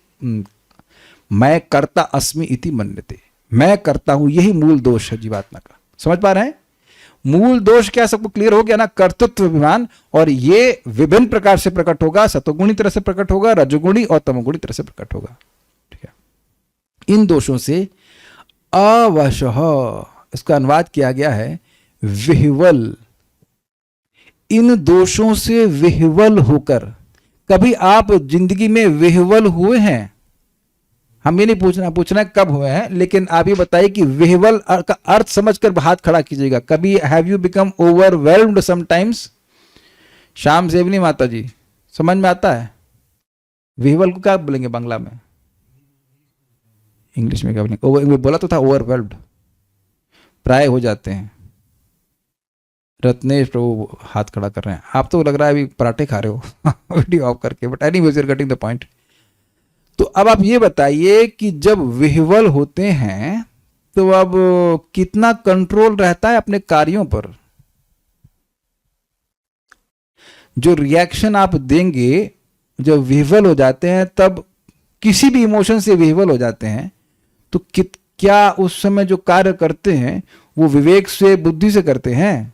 मैं कर्ता अस्मि इति मन्यते, मैं करता हूं, यही मूल दोष है जीवात्मा का। समझ पा रहे हैं? मूल दोष क्या, सबको क्लियर हो गया ना? कर्तृत्व अभिमान। और ये विभिन्न प्रकार से प्रकट होगा, सतोगुणी तरह से प्रकट होगा, रजोगुणी और तमोगुणी तरह से प्रकट होगा। ठीक है, इन दोषों से अवशः, इसका अनुवाद किया गया है विह्वल। इन दोषों से विह्वल होकर, कभी आप जिंदगी में विह्वल हुए हैं? हम ये नहीं पूछना है कब हुए हैं, लेकिन आप ये बताइए कि विह्वल का अर्थ समझकर हाथ खड़ा कीजिएगा। कभी have you become overwhelmed sometimes? शाम सेवनी माता जी, समझ में आता है? विह्वल को क्या बोलेंगे बांग्ला में, इंग्लिश में क्या बोलेंगे? बोला तो था ओवरवेल्म्ड, प्राय हो जाते हैं। रत्नेश प्रभु हाथ खड़ा कर रहे हैं। आप तो लग रहा है अभी पराठे खा रहे हो वीडियो ऑफ करके, but anyways you are getting the point. तो अब आप ये बताइए कि जब विह्वल होते हैं तो अब कितना कंट्रोल रहता है अपने कार्यों पर? जो रिएक्शन आप देंगे जब विह्वल हो जाते हैं, तब किसी भी इमोशन से विह्वल हो जाते हैं, तो क्या उस समय जो कार्य करते हैं वो विवेक से, बुद्धि से करते हैं?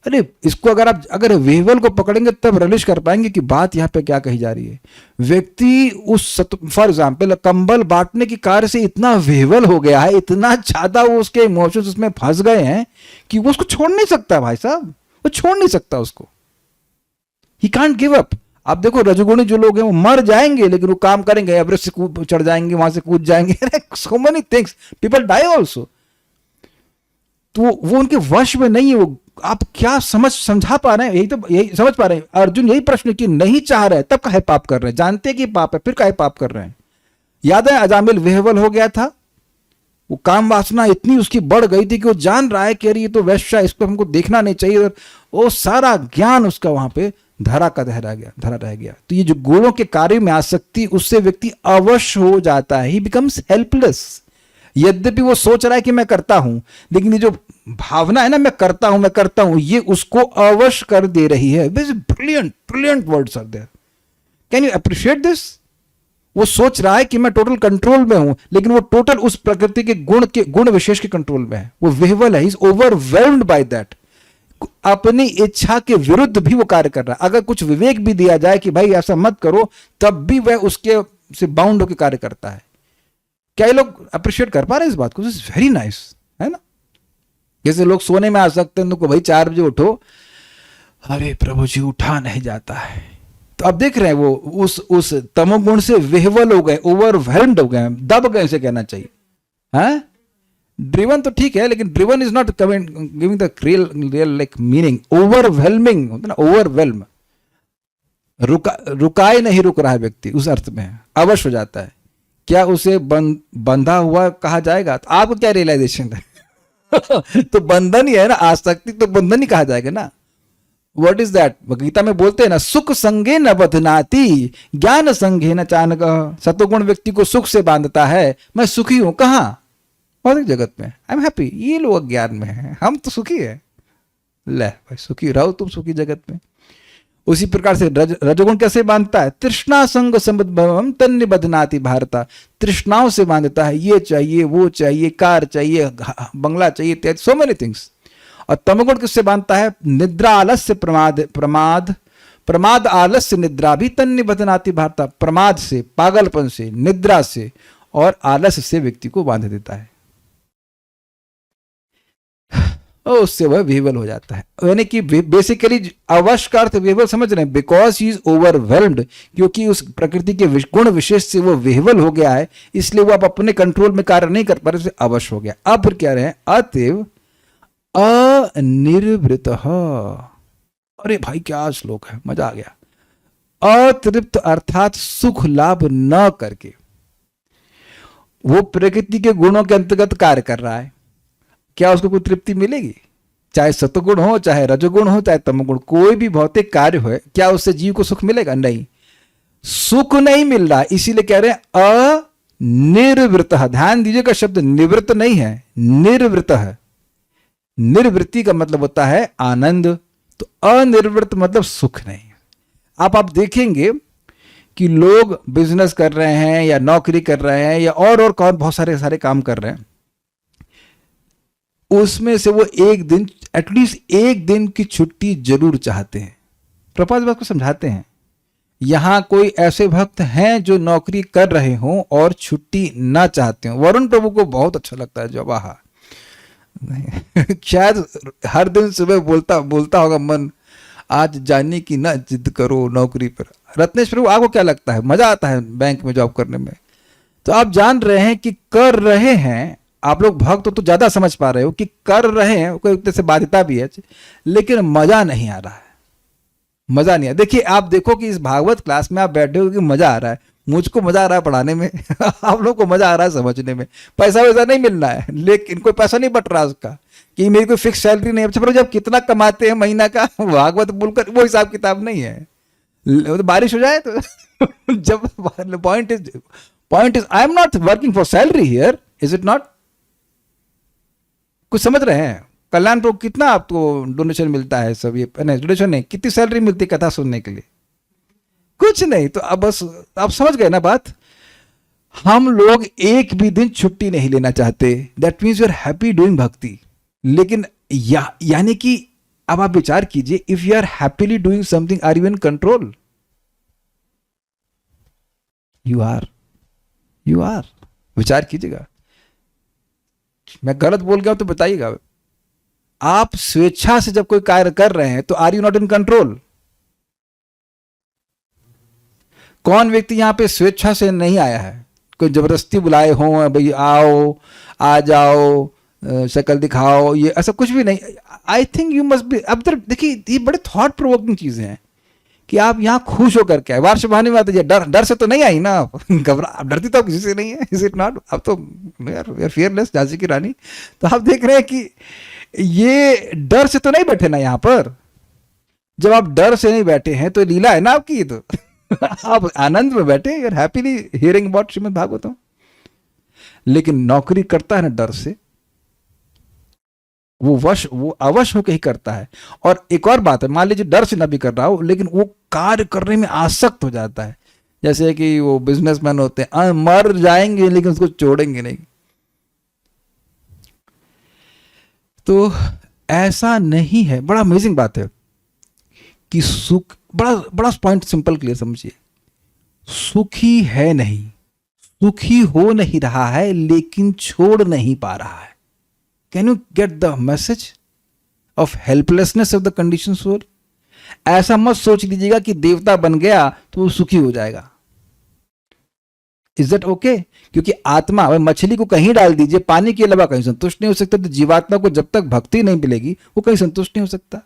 अरे इसको अगर विह्वल को पकड़ेंगे तब रिलीज कर पाएंगे कि बात यहां पे क्या कही जा रही है। व्यक्ति उस, फॉर एग्जाम्पल, कंबल बांटने के कार्य से इतना विह्वल हो गया है, इतना ज्यादा वो उसके इमोशंस उसमें फंस गए हैं कि वो उसको छोड़ नहीं सकता। भाई साहब, वो छोड़ नहीं सकता उसको, ही कांट गिव अप। आप देखो रजोगुणी जो लोग हैं वो मर जाएंगे लेकिन वो काम करेंगे, एवरेस्ट से चढ़ जाएंगे, वहां से कूद जाएंगे, so many things, people die also. तो वो उनके वश में नहीं है। वो आप क्या समझा पा रहे हैं? यही समझ पा रहे हैं? अर्जुन यही प्रश्न कि नहीं चाह रहे तब काहे पाप कर रहे हैं, जानते कि पाप है फिर काहे पाप कर रहे हैं? याद है अजामिल विह्वल हो गया था, वो काम वासना इतनी उसकी बढ़ गई थी कि वो जान रहा है कि अरे ये तो वैश्य, इसको हमको देखना नहीं चाहिए, और वो सारा ज्ञान उसका वहां पे धरा रह गया। तो ये जो गुणों के कार्य में आसक्ति, उससे व्यक्ति अवश्य हो जाता है, ही बिकम्स हेल्पलेस। यद्यपि वो सोच रहा है कि मैं करता हूं, लेकिन ये जो भावना है ना, मैं करता हूं, ये उसको अवश्य कर दे रही है। Brilliant words are there. Can you appreciate this? वो सोच रहा है कि मैं टोटल कंट्रोल में हूं, लेकिन वो टोटल उस प्रकृति के गुण विशेष के कंट्रोल में है। वो विह्वल है, he is overwhelmed by that. अपनी इच्छा के विरुद्ध भी वो कार्य कर रहा है। अगर कुछ विवेक भी दिया जाए कि भाई ऐसा मत करो, तब भी वह उसके से बाउंड होकर कार्य करता है। क्या ये लोग अप्रिशिएट कर पा रहे हैं इस बात को? दिस इज वेरी नाइस, है ना। जैसे लोग सोने में आ सकते हैं, उनको भाई 4 बजे उठो, अरे प्रभु जी उठा नहीं जाता है। तो अब देख रहे हैं वो उस तमोगुण से विह्वल हो गए, ओवरवेल्म्ड हो गए, दब गए उसे कहना चाहिए। हाँ, ड्रिवन तो ठीक है, लेकिन driven is not giving the real like meaning. Overwhelming होता ना, ओवरवेल्म, रुकाए नहीं रुक रहा है व्यक्ति, उस अर्थ में अवश्य हो जाता है। क्या उसे बंधा हुआ कहा जाएगा? तो आपको क्या रियलाइजेशन है? तो बंधन ही है ना, आसक्ति तो बंधन ही कहा जाएगा ना। What is that? गीता में बोलते हैं ना, सुख संगे न बधनाति ज्ञान संगे न चानक। सतोगुण व्यक्ति को सुख से बांधता है। मैं सुखी हूं कहां? भौतिक जगत में। I am happy. ये लोग अज्ञान में हैं, हम तो सुखी है। ले भाई, सुखी रहो तुम सुखी जगत में। उसी प्रकार से रजोगुण कैसे बांधता है? तृष्णा संग संबद्धम तन्नि बधनाति भारता। तृष्णाओं से बांधता है, ये चाहिए, वो चाहिए, कार चाहिए, बंगला चाहिए, इत्यादि, सो मेनी थिंग्स। और तमोगुण किससे बांधता है? निद्रा आलस्य प्रमाद आलस्य निद्रा भी तन्नि बधनाति भारता। प्रमाद से, पागलपन से, निद्रा से और आलस्य से व्यक्ति को बांध देता है, और उससे वह विह्वल हो जाता है। यानी कि बेसिकली अवश्य का अर्थ विह्वल समझ रहे हैं, बिकॉज ही इज ओवरवेल्म्ड, क्योंकि उस प्रकृति के गुण विशेष से वो विह्वल हो गया है, इसलिए वो अब अपने कंट्रोल में कार्य नहीं कर पा रहे, अवश्य हो गया। अब फिर क्या रहे हैं? अतएव अनिर्वृत। अरे भाई क्या श्लोक है, मजा आ गया। अतृप्त अर्थात सुख लाभ न करके वो प्रकृति के गुणों के अंतर्गत कार्य कर रहा है। क्या उसको कोई तृप्ति मिलेगी? चाहे सतगुण हो, चाहे रजोगुण हो, चाहे तमोगुण, कोई भी भौतिक कार्य हो, क्या उससे जीव को सुख मिलेगा? नहीं, सुख नहीं मिल रहा। इसीलिए कह रहे हैं अनिर्वृत। ध्यान दीजिएगा, शब्द निवृत्त नहीं है, निर्वृत है। निर्वृत्ति का मतलब होता है आनंद, तो अनिर्वृत मतलब सुख नहीं। आप देखेंगे कि लोग बिजनेस कर रहे हैं या नौकरी कर रहे हैं या और कौन बहुत सारे काम कर रहे हैं, उसमें से वो एक दिन, एटलीस्ट एक दिन की छुट्टी जरूर चाहते हैं। प्रभुपाद बात को समझाते हैं। यहां कोई ऐसे भक्त हैं जो नौकरी कर रहे हों और छुट्टी ना चाहते हो? वरुण प्रभु को बहुत अच्छा लगता है जब आहा शायद हर दिन सुबह बोलता होगा मन, आज जाने की ना जिद करो नौकरी पर। रत्नेश प्रभु, आपको क्या लगता है? मजा आता है बैंक में जॉब करने में? तो आप जान रहे हैं कि कर रहे हैं, आप लोग भक्त तो ज्यादा समझ पा रहे हो कि कर रहे हैं, कोई तरह से बाध्यता भी है, लेकिन मजा नहीं आ रहा है, मजा नहीं आ। देखिए, आप देखो कि इस भागवत क्लास में आप बैठे हो कि मजा आ रहा है, मुझको मजा आ रहा है पढ़ाने में आप लोग को मजा आ रहा है समझने में। पैसा वैसा नहीं मिल रहा है, लेकिन कोई पैसा नहीं बट रहा उसका कि मेरी कोई फिक्स सैलरी नहीं है। अच्छा, जब कितना कमाते हैं महीना का भागवत बोलकर, वो हिसाब किताब नहीं है। तो बारिश हो जाए तो जब point is I am not working for salary here, is it not? कुछ समझ रहे हैं? कल्याण प्रभु कितना आपको डोनेशन मिलता है? सब ये नहीं, डोनेशन नहीं, कितनी सैलरी मिलती कथा सुनने के लिए? कुछ नहीं। तो अब बस आप समझ गए ना बात। हम लोग एक भी दिन छुट्टी नहीं लेना चाहते, that means you are happy doing bhakti. लेकिन यानी कि अब आप विचार कीजिए, if you are happily doing something, are you in control? You are विचार कीजिएगा। मैं गलत बोल गया तो बताइएगा। आप स्वेच्छा से जब कोई कार्य कर रहे हैं तो are you not in control? कौन व्यक्ति यहां पे स्वेच्छा से नहीं आया है? कोई जबरदस्ती बुलाए हो, भाई आओ, आ जाओ, शक्ल दिखाओ, ये ऐसा कुछ भी नहीं। I think you must B. अब देखिए, ये बड़े थॉट प्रोवोकिंग चीजें हैं कि आप यहां खुश होकर के आए। वार्ष बहाने में आते हैं, डर से तो नहीं आई ना घबरा, डरती तो किसी से नहीं है, इज इट नॉट? अब तो यार फियरलेस, झांसी की रानी। तो आप देख रहे हैं कि ये डर से तो नहीं बैठे ना यहां पर। जब आप डर से नहीं बैठे हैं तो लीला है ना आपकी। तो आप आनंद में बैठे, your happily hearing about Shrimad Bhagavatam. लेकिन नौकरी करता है ना डर से, वो अवश्य होकर ही करता है। और एक और बात है, मान लीजिए डर से ना भी कर रहा हो, लेकिन वो कार्य करने में आसक्त हो जाता है। जैसे कि वो बिजनेसमैन होते हैं, मर जाएंगे लेकिन उसको छोड़ेंगे नहीं। तो ऐसा नहीं है। बड़ा अमेजिंग बात है कि सुख, बड़ा बड़ा पॉइंट सिंपल क्लियर समझिए, सुखी है नहीं, सुखी हो नहीं रहा है लेकिन छोड़ नहीं पा रहा है। Can you get the message of helplessness of the condition soul? ऐसा मत सोच लीजिएगा कि देवता बन गया तो वो सुखी हो जाएगा। Is that okay? क्योंकि आत्मा, मछली को कहीं डाल दीजिए, पानी के अलावा कहीं संतुष्ट नहीं हो सकता। तो जीवात्मा को जब तक भक्ति नहीं मिलेगी वो कहीं संतुष्ट नहीं हो सकता।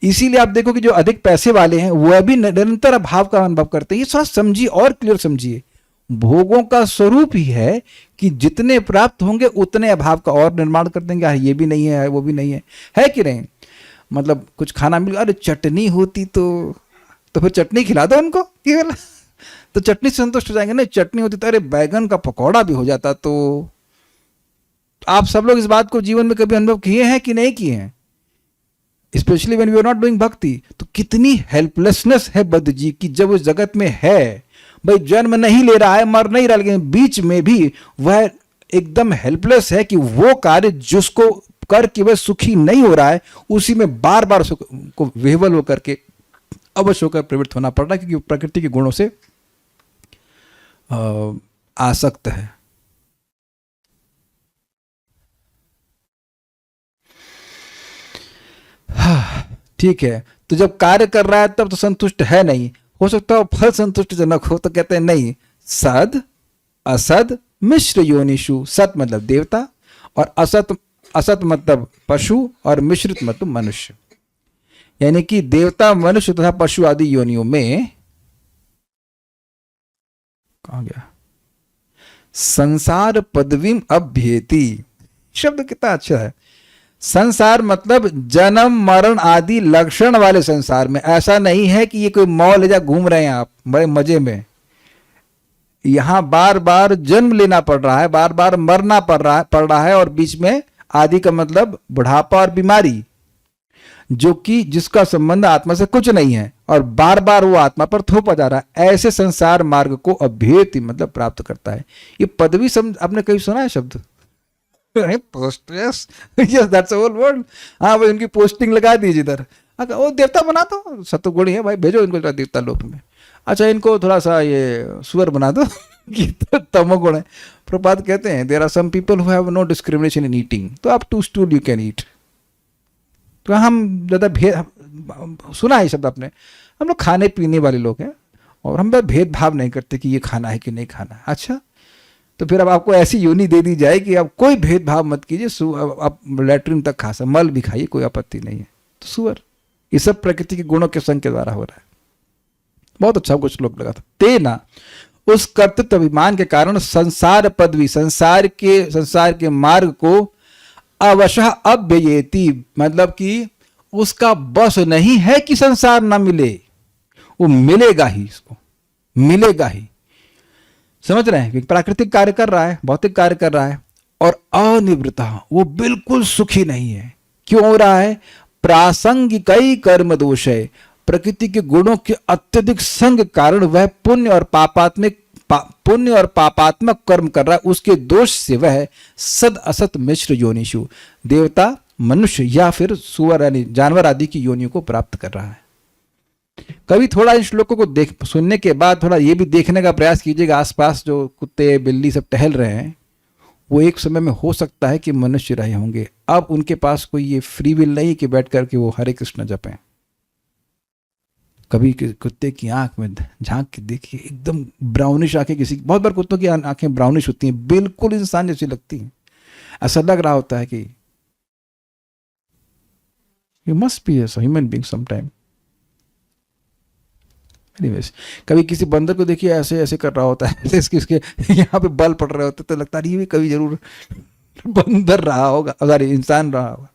इसीलिए आप देखो कि जो अधिक पैसे वाले हैं वह भी निरंतर अभाव का अनुभव करते हैं। ये थोड़ा समझिए और क्लियर समझिए। भोगों का स्वरूप ही है कि जितने प्राप्त होंगे उतने अभाव का और निर्माण कर देंगे। ये भी नहीं है, वो भी नहीं है कि नहीं? मतलब कुछ खाना मिल, अरे चटनी होती तो फिर चटनी खिला दो उनको, केवल तो चटनी से संतुष्ट हो जाएंगे। नहीं, चटनी होती तो अरे बैगन का पकौड़ा भी हो जाता। तो आप सब लोग इस बात को जीवन में कभी अनुभव किए हैं कि नहीं किए हैं? Specially when we are not doing bhakti. तो कितनी हेल्पलेसनेस है बद्ध जीव की जब उस जगत में है। भाई जन्म नहीं ले रहा है, मर नहीं रहा, लेकिन बीच में भी वह एकदम हेल्पलेस है कि वो कार्य जिसको करके वह सुखी नहीं हो रहा है, उसी में बार बार को विह्वल होकर के अवश्य होकर प्रवृत्त होना पड़ रहा है, क्योंकि प्रकृति के गुणों से आसक्त है। ठीक है, तो जब कार्य कर रहा है तब तो संतुष्ट है नहीं। हो सकता है फल संतुष्टजनक हो, तो कहते हैं नहीं, सद असद मिश्र योनिषु। सत मतलब देवता और असत मतलब पशु और मिश्रित मतलब मनुष्य। यानी कि देवता, मनुष्य तथा पशु आदि योनियों में, कहां गया, संसार पदवीम अभ्येति। शब्द कितना अच्छा है। संसार मतलब जन्म मरण आदि लक्षण वाले संसार में। ऐसा नहीं है कि ये कोई मॉल है जहाँ घूम रहे हैं आप बड़े मजे में। यहां बार बार जन्म लेना पड़ रहा है, बार बार मरना पड़ रहा है और बीच में आदि का मतलब बुढ़ापा और बीमारी, जो कि जिसका संबंध आत्मा से कुछ नहीं है और बार बार वो आत्मा पर थोपा जा रहा है। ऐसे संसार मार्ग को अभेद मतलब प्राप्त करता है। ये पदवी समझ, आपने कहीं सुना है शब्द? Posters, yes that's all word. हाँ भाई, उनकी पोस्टिंग लगा दीजिए इधर। अगर वो देवता बना दो, सतगुणी है भाई, भेजो इनको देवता लोक में। अच्छा, इनको थोड़ा सा ये सुअर बना दो कि तमोगुण है। प्रपात कहते हैं there are some people who have no discrimination in eating, तो up to stool you can eat. तो हम ज़्यादा भेद, सुना है शब्द आपने, हम लोग खाने पीने वाले लोग हैं और हम भेदभाव नहीं करते कि ये खाना है कि नहीं खाना है। अच्छा, तो फिर अब आपको ऐसी योनि दे दी जाए कि आप कोई भेदभाव मत कीजिए, आप लैट्रिन तक खा सकते, मल भी खाइए, कोई आपत्ति नहीं है। तो सुअर, ये सब प्रकृति के गुणों के संग के द्वारा हो रहा है। बहुत अच्छा कुछ श्लोक लगा था। तेना, उस कर्तृत्व अभिमान के कारण संसार पदवी, संसार के मार्ग को अवशः अभ्ययेति, मतलब कि उसका बस नहीं है कि संसार ना मिले, वो मिलेगा ही, इसको मिलेगा ही। समझ रहे हैं? प्राकृतिक कार्य कर रहा है, भौतिक कार्य कर रहा है और अनिवृत्ता, वो बिल्कुल सुखी नहीं है। क्यों हो रहा है? प्रासंगिक कर्म दोष है। प्रकृति के गुणों के अत्यधिक संग कारण वह पुण्य और पापात्मक कर्म कर रहा है। उसके दोष से वह सद असत मिश्र योनिषु, देवता, मनुष्य या फिर सुअर यानी जानवर आदि की योनियों को प्राप्त कर रहा है। कभी थोड़ा इन श्लोकों को सुनने के बाद थोड़ा ये भी देखने का प्रयास कीजिएगा, आसपास जो कुत्ते बिल्ली सब टहल रहे हैं, वो एक समय में हो सकता है कि मनुष्य रहे होंगे। अब उनके पास कोई ये फ्री विल नहीं कि बैठ करके वो हरे कृष्ण जपें। कभी कुत्ते की आंख में झांक के देखिए, एकदम ब्राउनिश आंखें, किसी बहुत बार कुत्तों की आंखें ब्राउनिश होती हैं, बिल्कुल इंसान जैसी लगती हैं। ऐसा लग रहा होता है कि you must be a human being some time. Anyways, कभी किसी बंदर को देखिए ऐसे ऐसे कर रहा होता है, इसके यहाँ पे बल पड़ रहे होते, तो लगता है ये भी कभी जरूर बंदर रहा होगा, सॉरी इंसान रहा होगा।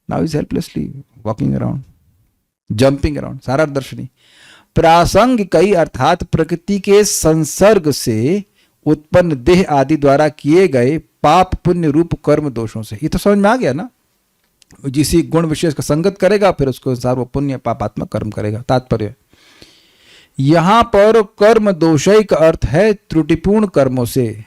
Now is helplessly walking around, jumping around, सारा दर्शनी। प्रासंग कई अर्थात प्रकृति के संसर्ग से उत्पन्न देह आदि द्वारा किए गए पाप पुण्य रूप कर्म दोषों से। ये तो समझ में आ गया ना? जिस गुण विशेष का संगत करेगा फिर उसके अनुसार वो पुण्य पापात्मक कर्म करेगा। तात्पर्य यहां पर कर्म दोषय का अर्थ है त्रुटिपूर्ण कर्मों से।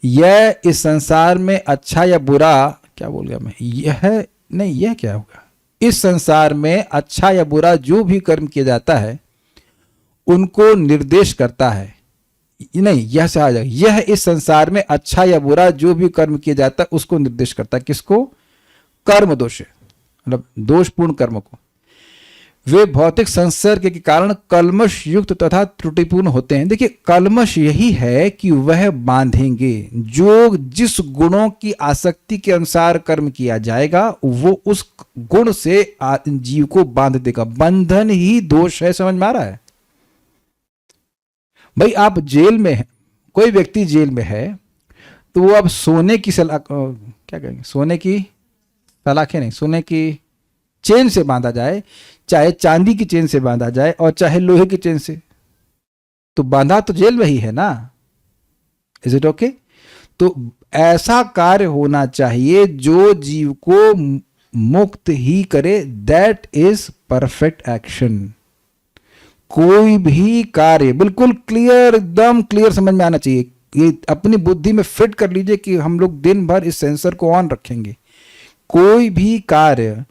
यह इस संसार में अच्छा या बुरा, क्या बोल गया मैं, यह नहीं, यह क्या होगा, इस संसार में अच्छा या बुरा जो भी कर्म किया जाता है उनको निर्देश करता है। नहीं, यह से आ जाएगा, यह इस संसार में अच्छा या बुरा जो भी कर्म किया जाता है उसको निर्देश करता है। किसको? कर्म दोष, मतलब दोषपूर्ण कर्म को। वे भौतिक संसर्ग के कारण कल्मश युक्त तथा त्रुटिपूर्ण होते हैं। देखिए, कल्मश यही है कि वह बांधेंगे। जो जिस गुणों की आसक्ति के अनुसार कर्म किया जाएगा वो उस गुण से जीव को बांध देगा। बंधन ही दोष है। समझ में आ रहा है भाई? आप जेल में है, कोई व्यक्ति जेल में है तो वो अब सोने की क्या कहेंगे, सोने की सलाखें नहीं, सोने की चेन से बांधा जाए, चाहे चांदी की चेन से बांधा जाए और चाहे लोहे की चेन से, तो बांधा तो जेल में ही है ना। Is it okay? तो ऐसा कार्य होना चाहिए जो जीव को मुक्त ही करे। That is perfect action. कोई भी कार्य बिल्कुल क्लियर, एकदम क्लियर समझ में आना चाहिए। ये अपनी बुद्धि में फिट कर लीजिए कि हम लोग दिन भर इस सेंसर को ऑन रखेंगे। कोई भी कार्य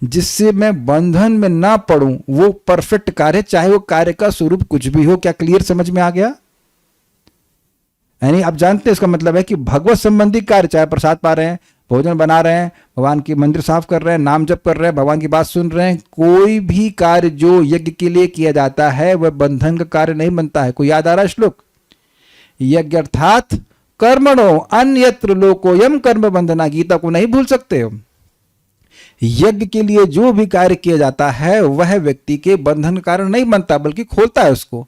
जिससे मैं बंधन में ना पड़ूं वो परफेक्ट कार्य है, चाहे वो कार्य का स्वरूप कुछ भी हो। क्या क्लियर समझ में आ गया? यानी आप जानते हैं इसका मतलब है कि भगवत संबंधी कार्य, चाहे प्रसाद पा रहे हैं, भोजन बना रहे हैं, भगवान की मंदिर साफ कर रहे हैं, नाम जप कर रहे हैं, भगवान की बात सुन रहे हैं, कोई भी कार्य जो यज्ञ के लिए किया जाता है वह बंधन का कार्य नहीं बनता है। कोई याद आ रहा है श्लोक? यज्ञ अर्थात कर्मणो अन्यत्र लोकोयम कर्म बंधना। गीता को नहीं भूल सकते हो। यज्ञ के लिए जो भी कार्य किया जाता है वह व्यक्ति के बंधन कारण नहीं बनता बल्कि खोलता है उसको।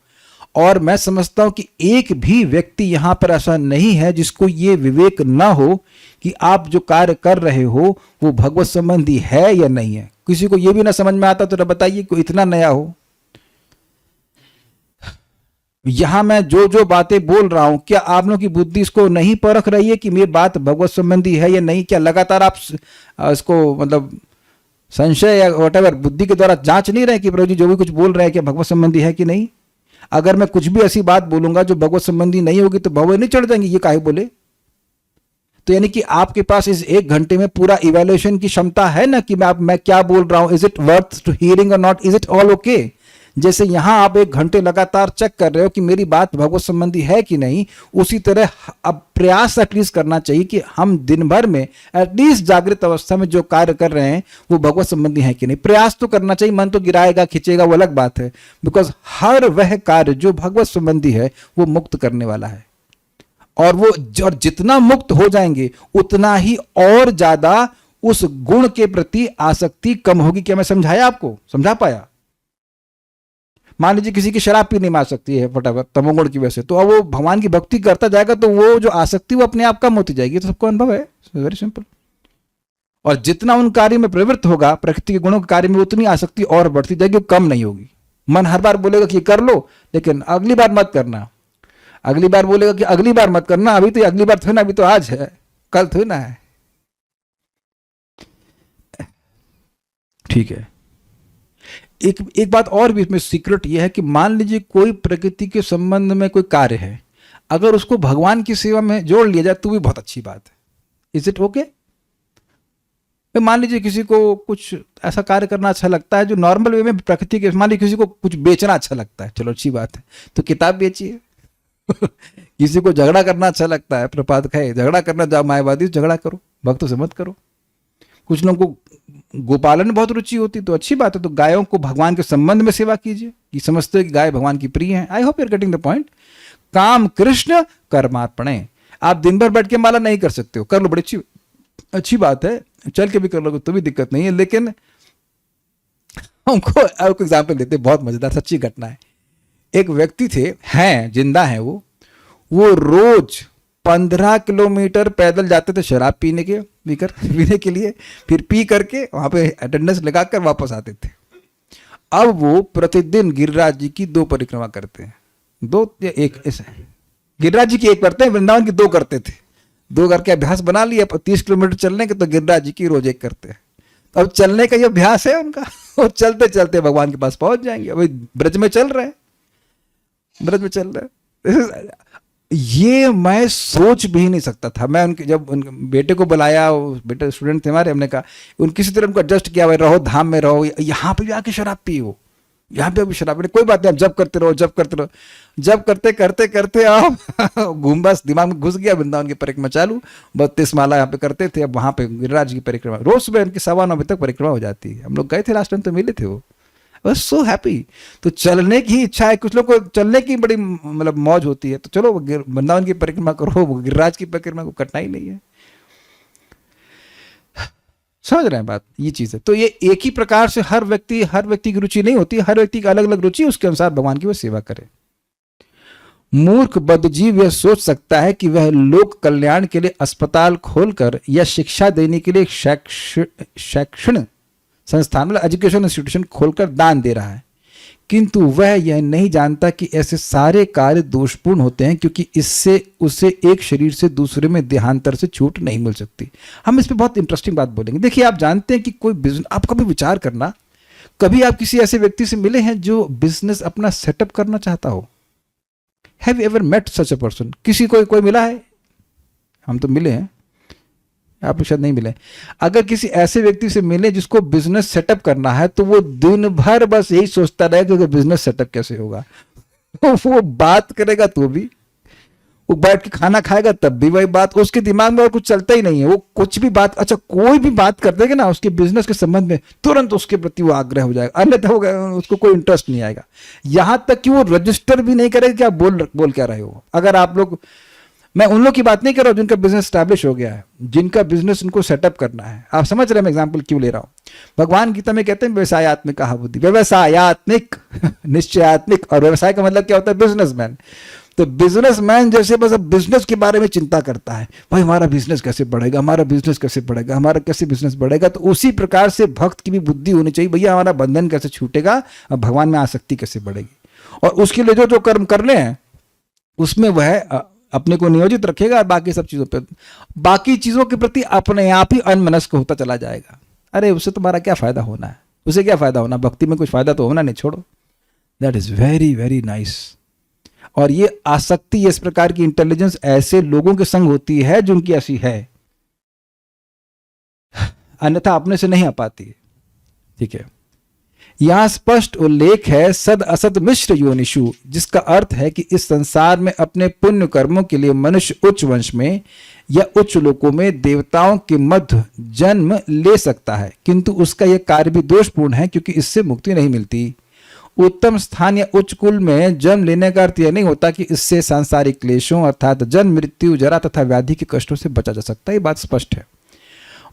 और मैं समझता हूं कि एक भी व्यक्ति यहां पर ऐसा नहीं है जिसको ये विवेक ना हो कि आप जो कार्य कर रहे हो वो भगवत संबंधी है या नहीं है। किसी को ये भी ना समझ में आता तो बताइए, कोई इतना नया हो। यहां मैं जो जो बातें बोल रहा हूं, क्या आप लोगों की बुद्धि इसको नहीं परख रही है कि मेरी बात भगवत संबंधी है या नहीं? क्या लगातार आप इसको मतलब संशय या वटेवर बुद्धि के द्वारा जांच नहीं रहे कि प्रभु जी जो भी कुछ बोल रहे हैं क्या भगवत संबंधी है कि नहीं? अगर मैं कुछ भी ऐसी बात बोलूंगा जो भगवत संबंधी नहीं होगी तो भगवत नहीं चढ़ जाएंगे, ये काहे बोले? तो यानी कि आपके पास इस 1 घंटे में पूरा इवैल्यूएशन की क्षमता है ना कि मैं क्या बोल रहा हूं, is it worth to hearing और not, is it all okay? जैसे यहां आप 1 घंटे लगातार चेक कर रहे हो कि मेरी बात भगवत संबंधी है कि नहीं, उसी तरह अब प्रयास एटलीस्ट करना चाहिए कि हम दिन भर में एटलीस्ट जागृत अवस्था में जो कार्य कर रहे हैं वो भगवत संबंधी है कि नहीं। प्रयास तो करना चाहिए। मन तो गिराएगा खींचेगा वो अलग बात है, बिकॉज हर वह कार्य जो भगवत संबंधी है वो मुक्त करने वाला है। और जितना मुक्त हो जाएंगे उतना ही और ज्यादा उस गुण के प्रति आसक्ति कम होगी। क्या मैं समझाया आपको? समझा पाया? मान लीजिए किसी की शराब पीने में आ सकती है फटाफट तमोगुण की वजह से, तो अब वो भगवान की भक्ति करता जाएगा तो वो जो आसक्ति वो अपने आप कम होती जाएगी। तो सबको अनुभव है, वेरी सिंपल। और जितना उन कार्य में प्रवृत्त होगा प्रकृति के गुणों के कार्य में, उतनी आसक्ति और बढ़ती जाएगी, कम नहीं होगी। मन हर बार बोलेगा कि कर लो लेकिन अगली बार मत करना, अगली बार बोलेगा कि अगली बार मत करना, अभी तो अगली बार थोड़ी ना, अभी तो आज है, कल थोड़ी ना है। ठीक है। एक बात और भी इसमें सीक्रेट यह है कि मान लीजिए कोई प्रकृति के संबंध में कोई कार्य है, अगर उसको भगवान की सेवा में जोड़ लिया जाए तो भी बहुत अच्छी बात है। Is it okay? मान लीजिए किसी को कुछ ऐसा कार्य करना अच्छा लगता है जो नॉर्मल वे में प्रकृति के, मान लीजिए किसी को कुछ बेचना अच्छा लगता है, चलो अच्छी बात है, तो किताब बेचिए। किसी को झगड़ा करना अच्छा लगता है, प्रपात खाए, झगड़ा करना जाओ मायावादी झगड़ा करो, भक्तों से मत करो। कुछ लोगों को गोपालन में बहुत रुचि होती तो अच्छी बात है, तो गायों को भगवान के संबंध में सेवा कीजिए कि समझते हो कि गाय भगवान की प्रिय है। I hope you are getting the point. काम कृष्ण कर्मार्पणे। आप दिन भर बैठ के माला नहीं कर सकते हो, कर लो, बड़ी अच्छी बात है, चल के भी कर लोगे तो भी दिक्कत नहीं है। लेकिन हमको एक एग्जाम्पल देते, बहुत मजेदार सच्ची घटना है। एक व्यक्ति थे, हैं जिंदा है वो रोज 15 किलोमीटर पैदल जाते थे शराब पीने के लिए, फिर पी करके वहां पे अटेंडेंस लगाकर वापस आते थे। अब वो प्रतिदिन गिरिराज जी की 2 परिक्रमा करते हैं, 2 या 1 ऐसे। गिरिराज जी की 1 करते हैं, वृंदावन की 2 करते थे। 2 करके अभ्यास बना लिया। 30 किलोमीटर चलने के, तो गिरिराज जी की रोज 1 करते हैं। तो अब चलने का ये अभ्यास है उनका, और चलते चलते भगवान के पास पहुंच जाएंगे। अभी ब्रज में चल रहे हैं, ब्रज में चल रहा है। ये मैं सोच भी नहीं सकता था। मैं उनके जब उनके बेटे को बुलाया, बेटे स्टूडेंट थे हमारे, हमने कहा उन किसी तरह उनको एडजस्ट किया, भाई रहो धाम में रहो, यहाँ पे भी आके शराब पियो, यहाँ पे भी शराब, कोई बात नहीं आप जब करते रहो, जब करते रहो। जब करते करते करते आप घूम, बस दिमाग में घुस गया, वृंदावन की परिक्रमा चालू, 32 माला यहाँ पे करते थे। अब वहाँ पे गिरिराज की परिक्रमा रोज सुबह उनकी 9:15 बजे तक परिक्रमा हो जाती है। हम लोग गए थे लास्ट टाइम तो मिले थे वो, बस सो हैप्पी। तो चलने की इच्छा है, कुछ लोग को चलने की बड़ी मतलब मौज होती है, तो चलो वृंदावन की परिक्रमा करो, गिरिराज की परिक्रमा को कठिनाई नहीं है। समझ रहे हैं बात, ये चीज है। तो ये एक ही प्रकार से हर व्यक्ति की रुचि नहीं होती, हर व्यक्ति की अलग अलग रुचि, उसके अनुसार भगवान की वो सेवा करे। मूर्ख बद्धजीव यह सोच सकता है कि वह लोक कल्याण के लिए अस्पताल खोलकर या शिक्षा देने के लिए शैक्षणिक संस्थान मतलब एजुकेशन इंस्टीट्यूशन खोलकर दान दे रहा है, किंतु वह यह नहीं जानता कि ऐसे सारे कार्य दोषपूर्ण होते हैं, क्योंकि इससे उसे एक शरीर से दूसरे में देहांतर से छूट नहीं मिल सकती। हम इस पे बहुत इंटरेस्टिंग बात बोलेंगे। देखिए, आप जानते हैं कि कोई बिजनेस, आप कभी विचार करना, कभी आप किसी ऐसे व्यक्ति से मिले हैं जो बिजनेस अपना सेटअप करना चाहता हो? Have you ever met such a person? किसी कोई मिला है? हम तो मिले हैं, आप शायद नहीं मिले। अगर किसी ऐसे व्यक्ति से मिले जिसको बिजनेस सेटअप करना है, तो वो दिन भर बस यही सोचता रहेगा कि बिजनेस सेटअप कैसे होगा। वो बात करेगा तो भी, वो बैठ के खाना खाएगा तब भी वही बात, उसके दिमाग में और कुछ चलता ही नहीं है। वो कुछ भी बात, अच्छा कोई भी बात कर देगा ना उसके बिजनेस के संबंध में, तुरंत उसके प्रति वो आग्रह हो जाएगा, अन्यथा उसको कोई इंटरेस्ट नहीं आएगा। यहां तक कि वो रजिस्टर भी नहीं करेगा कि आप बोल क्या रहे हो। अगर आप लोग, मैं उन लोग की बात नहीं कर रहा हूं जिनका बिजनेस स्टैब्लिश हो गया है, जिनका बिजनेस उनको सेटअप करना है। आप समझ रहे हैं मैं एग्जांपल क्यों ले रहा हूं? भगवान गीता में कहते हैं व्यवसायत्मिक बुद्धि, व्यवसायत्मिक, निश्चयात्मिक। और व्यवसाय का मतलब क्या होता है? बिजनेसमैन। तो बिजनेसमैन जैसे बस अब बिजनेस के बारे में चिंता करता है, भाई हमारा बिजनेस कैसे बढ़ेगा, हमारा बिजनेस कैसे बढ़ेगा, हमारा कैसे बिजनेस बढ़ेगा। तो उसी प्रकार से भक्त की भी बुद्धि होनी चाहिए, भैया हमारा बंधन कैसे छूटेगा, अब भगवान में आसक्ति कैसे बढ़ेगी। और उसके लिए जो जो कर्म करने हैं उसमें वह अपने को नियोजित रखेगा, और बाकी सब चीजों पे, बाकी चीजों के प्रति अपने आप ही अनमनस्क होता चला जाएगा। अरे उससे तुम्हारा क्या फायदा होना है, उसे क्या फायदा होना, भक्ति में कुछ फायदा तो होना नहीं, छोड़ो। That is very very nice. और ये आसक्ति, इस प्रकार की इंटेलिजेंस ऐसे लोगों के संग होती है जिनकी ऐसी है, अन्यथा अपने से नहीं आ पाती है। ठीक है, यहां स्पष्ट उल्लेख है सद असद मिश्र योनिषु, जिसका अर्थ है कि इस संसार में अपने पुण्य कर्मों के लिए मनुष्य उच्च वंश में या उच्च लोकों में देवताओं के मध्य जन्म ले सकता है, किंतु उसका यह कार्य भी दोषपूर्ण है, क्योंकि इससे मुक्ति नहीं मिलती। उत्तम स्थान या उच्च कुल में जन्म लेने का अर्थ यह नहीं होता कि इससे सांसारिक क्लेशों अर्थात जन्म, मृत्यु, जरा तथा व्याधि के कष्टों से बचा जा सकता है। ये बात स्पष्ट है।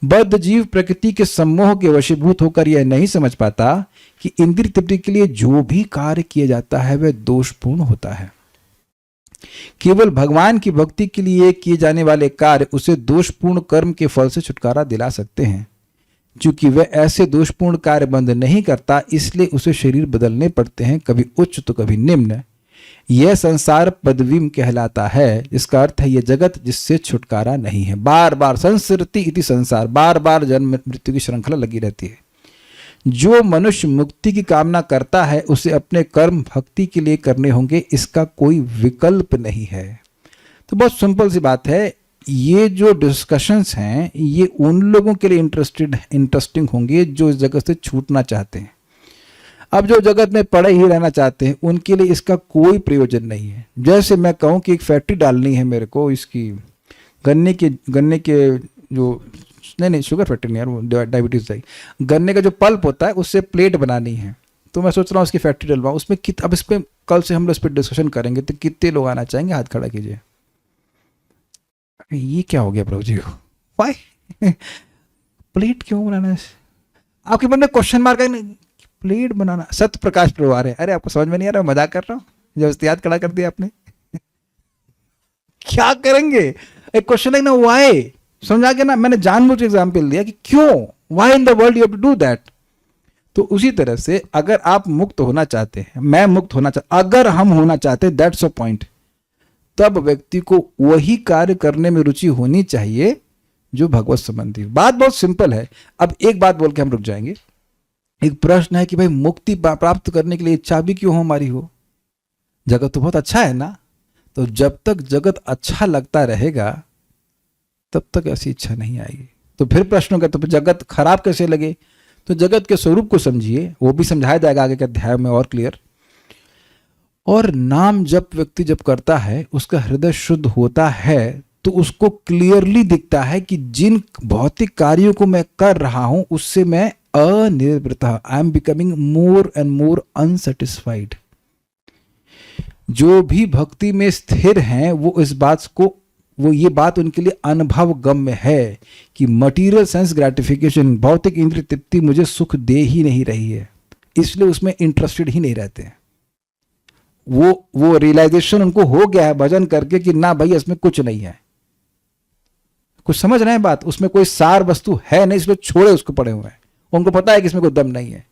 बद्ध जीव प्रकृति के सम्मोह के वशीभूत होकर यह नहीं समझ पाता कि इंद्रिय तृप्ति के लिए जो भी कार्य किया जाता है वह दोषपूर्ण होता है। केवल भगवान की भक्ति के लिए किए जाने वाले कार्य उसे दोषपूर्ण कर्म के फल से छुटकारा दिला सकते हैं। चूंकि वह ऐसे दोषपूर्ण कार्य बंद नहीं करता, इसलिए उसे शरीर बदलने पड़ते हैं, कभी उच्च तो कभी निम्न। यह संसार पदवीम कहलाता है, जिसका अर्थ है यह जगत जिससे छुटकारा नहीं है। बार बार संसरति इति संसार, बार बार जन्म मृत्यु की श्रृंखला लगी रहती है। जो मनुष्य मुक्ति की कामना करता है उसे अपने कर्म भक्ति के लिए करने होंगे, इसका कोई विकल्प नहीं है। तो बहुत सिंपल सी बात है। ये जो डिस्कशंस हैं ये उन लोगों के लिए इंटरेस्टिंग होंगे जो इस जगत से छूटना चाहते हैं। अब जो जगत में पड़े ही रहना चाहते हैं उनके लिए इसका कोई प्रयोजन नहीं है। जैसे मैं कहूँ कि एक फैक्ट्री डालनी है मेरे को, इसकी गन्ने के जो नहीं शुगर फैक्ट्री नहीं यार, वो डायबिटीज है। गन्ने का जो पल्प होता है उससे प्लेट बनानी है, तो मैं सोच रहा हूँ उसकी फैक्ट्री डलवाऊँ। उसमें अब इस पर कल से हम लोग इस पर डिस्कशन करेंगे, तो कितने लोग आना चाहेंगे? हाथ खड़ा कीजिए। ये क्या हो गया प्रभु जी को, वाई प्लेट क्यों बनाना है? आपके मन में क्वेश्चन मार्क है, प्लेट बनाना। सत्य प्रकाश प्रभु आ रहे हैं। अरे आपको समझ में नहीं आ रहा, मजाक कर रहा हूँ, जब याद खड़ा कर दिया आपने। क्या करेंगे? एक क्वेश्चन है ना, वाई, समझा के ना, मैंने जानबूझ एग्जाम्पल दिया कि क्यों, why in the world you have to do that. तो उसी तरह से अगर आप मुक्त होना चाहते हैं, मैं मुक्त होना चाहता, अगर हम होना चाहते, दैट्स अ पॉइंट, तब व्यक्ति को वही कार्य करने में रुचि होनी चाहिए जो भगवत संबंधी। बात बहुत सिंपल है। अब एक बात बोल के हम रुक जाएंगे। एक प्रश्न है कि भाई मुक्ति प्राप्त करने के लिए चाबी क्यों हमारी हो? जगत तो बहुत अच्छा है ना, तो जब तक जगत अच्छा लगता रहेगा तब तक ऐसी इच्छा नहीं आएगी। तो फिर प्रश्न होगा, तो फिर जगत खराब कैसे लगे? तो जगत के स्वरूप को समझिए, वो भी समझाया जाएगा आगे के अध्याय में और क्लियर। और नाम जब व्यक्ति जब करता है, उसका हृदय शुद्ध होता है, तो उसको क्लियरली दिखता है कि जिन भौतिक कार्यों को मैं कर रहा हूं उससे मैं अनिर्वृत, I am becoming more and more unsatisfied. जो भी भक्ति में स्थिर हैं वो इस बात को, वो ये बात उनके लिए अनुभव गम्य है कि मटीरियल सेंस ग्रेटिफिकेशन, भौतिक इंद्रिय तृप्ति मुझे सुख दे ही नहीं रही है, इसलिए उसमें इंटरेस्टेड ही नहीं रहते हैं। वो रियलाइजेशन उनको हो गया है भजन करके कि ना भाई इसमें कुछ नहीं है। कुछ समझ रहे हैं बात? उसमें कोई सार वस्तु है नहीं, इसलिए छोड़े उसको पड़े हुए हैं। उनको पता है कि इसमें कोई दम नहीं है।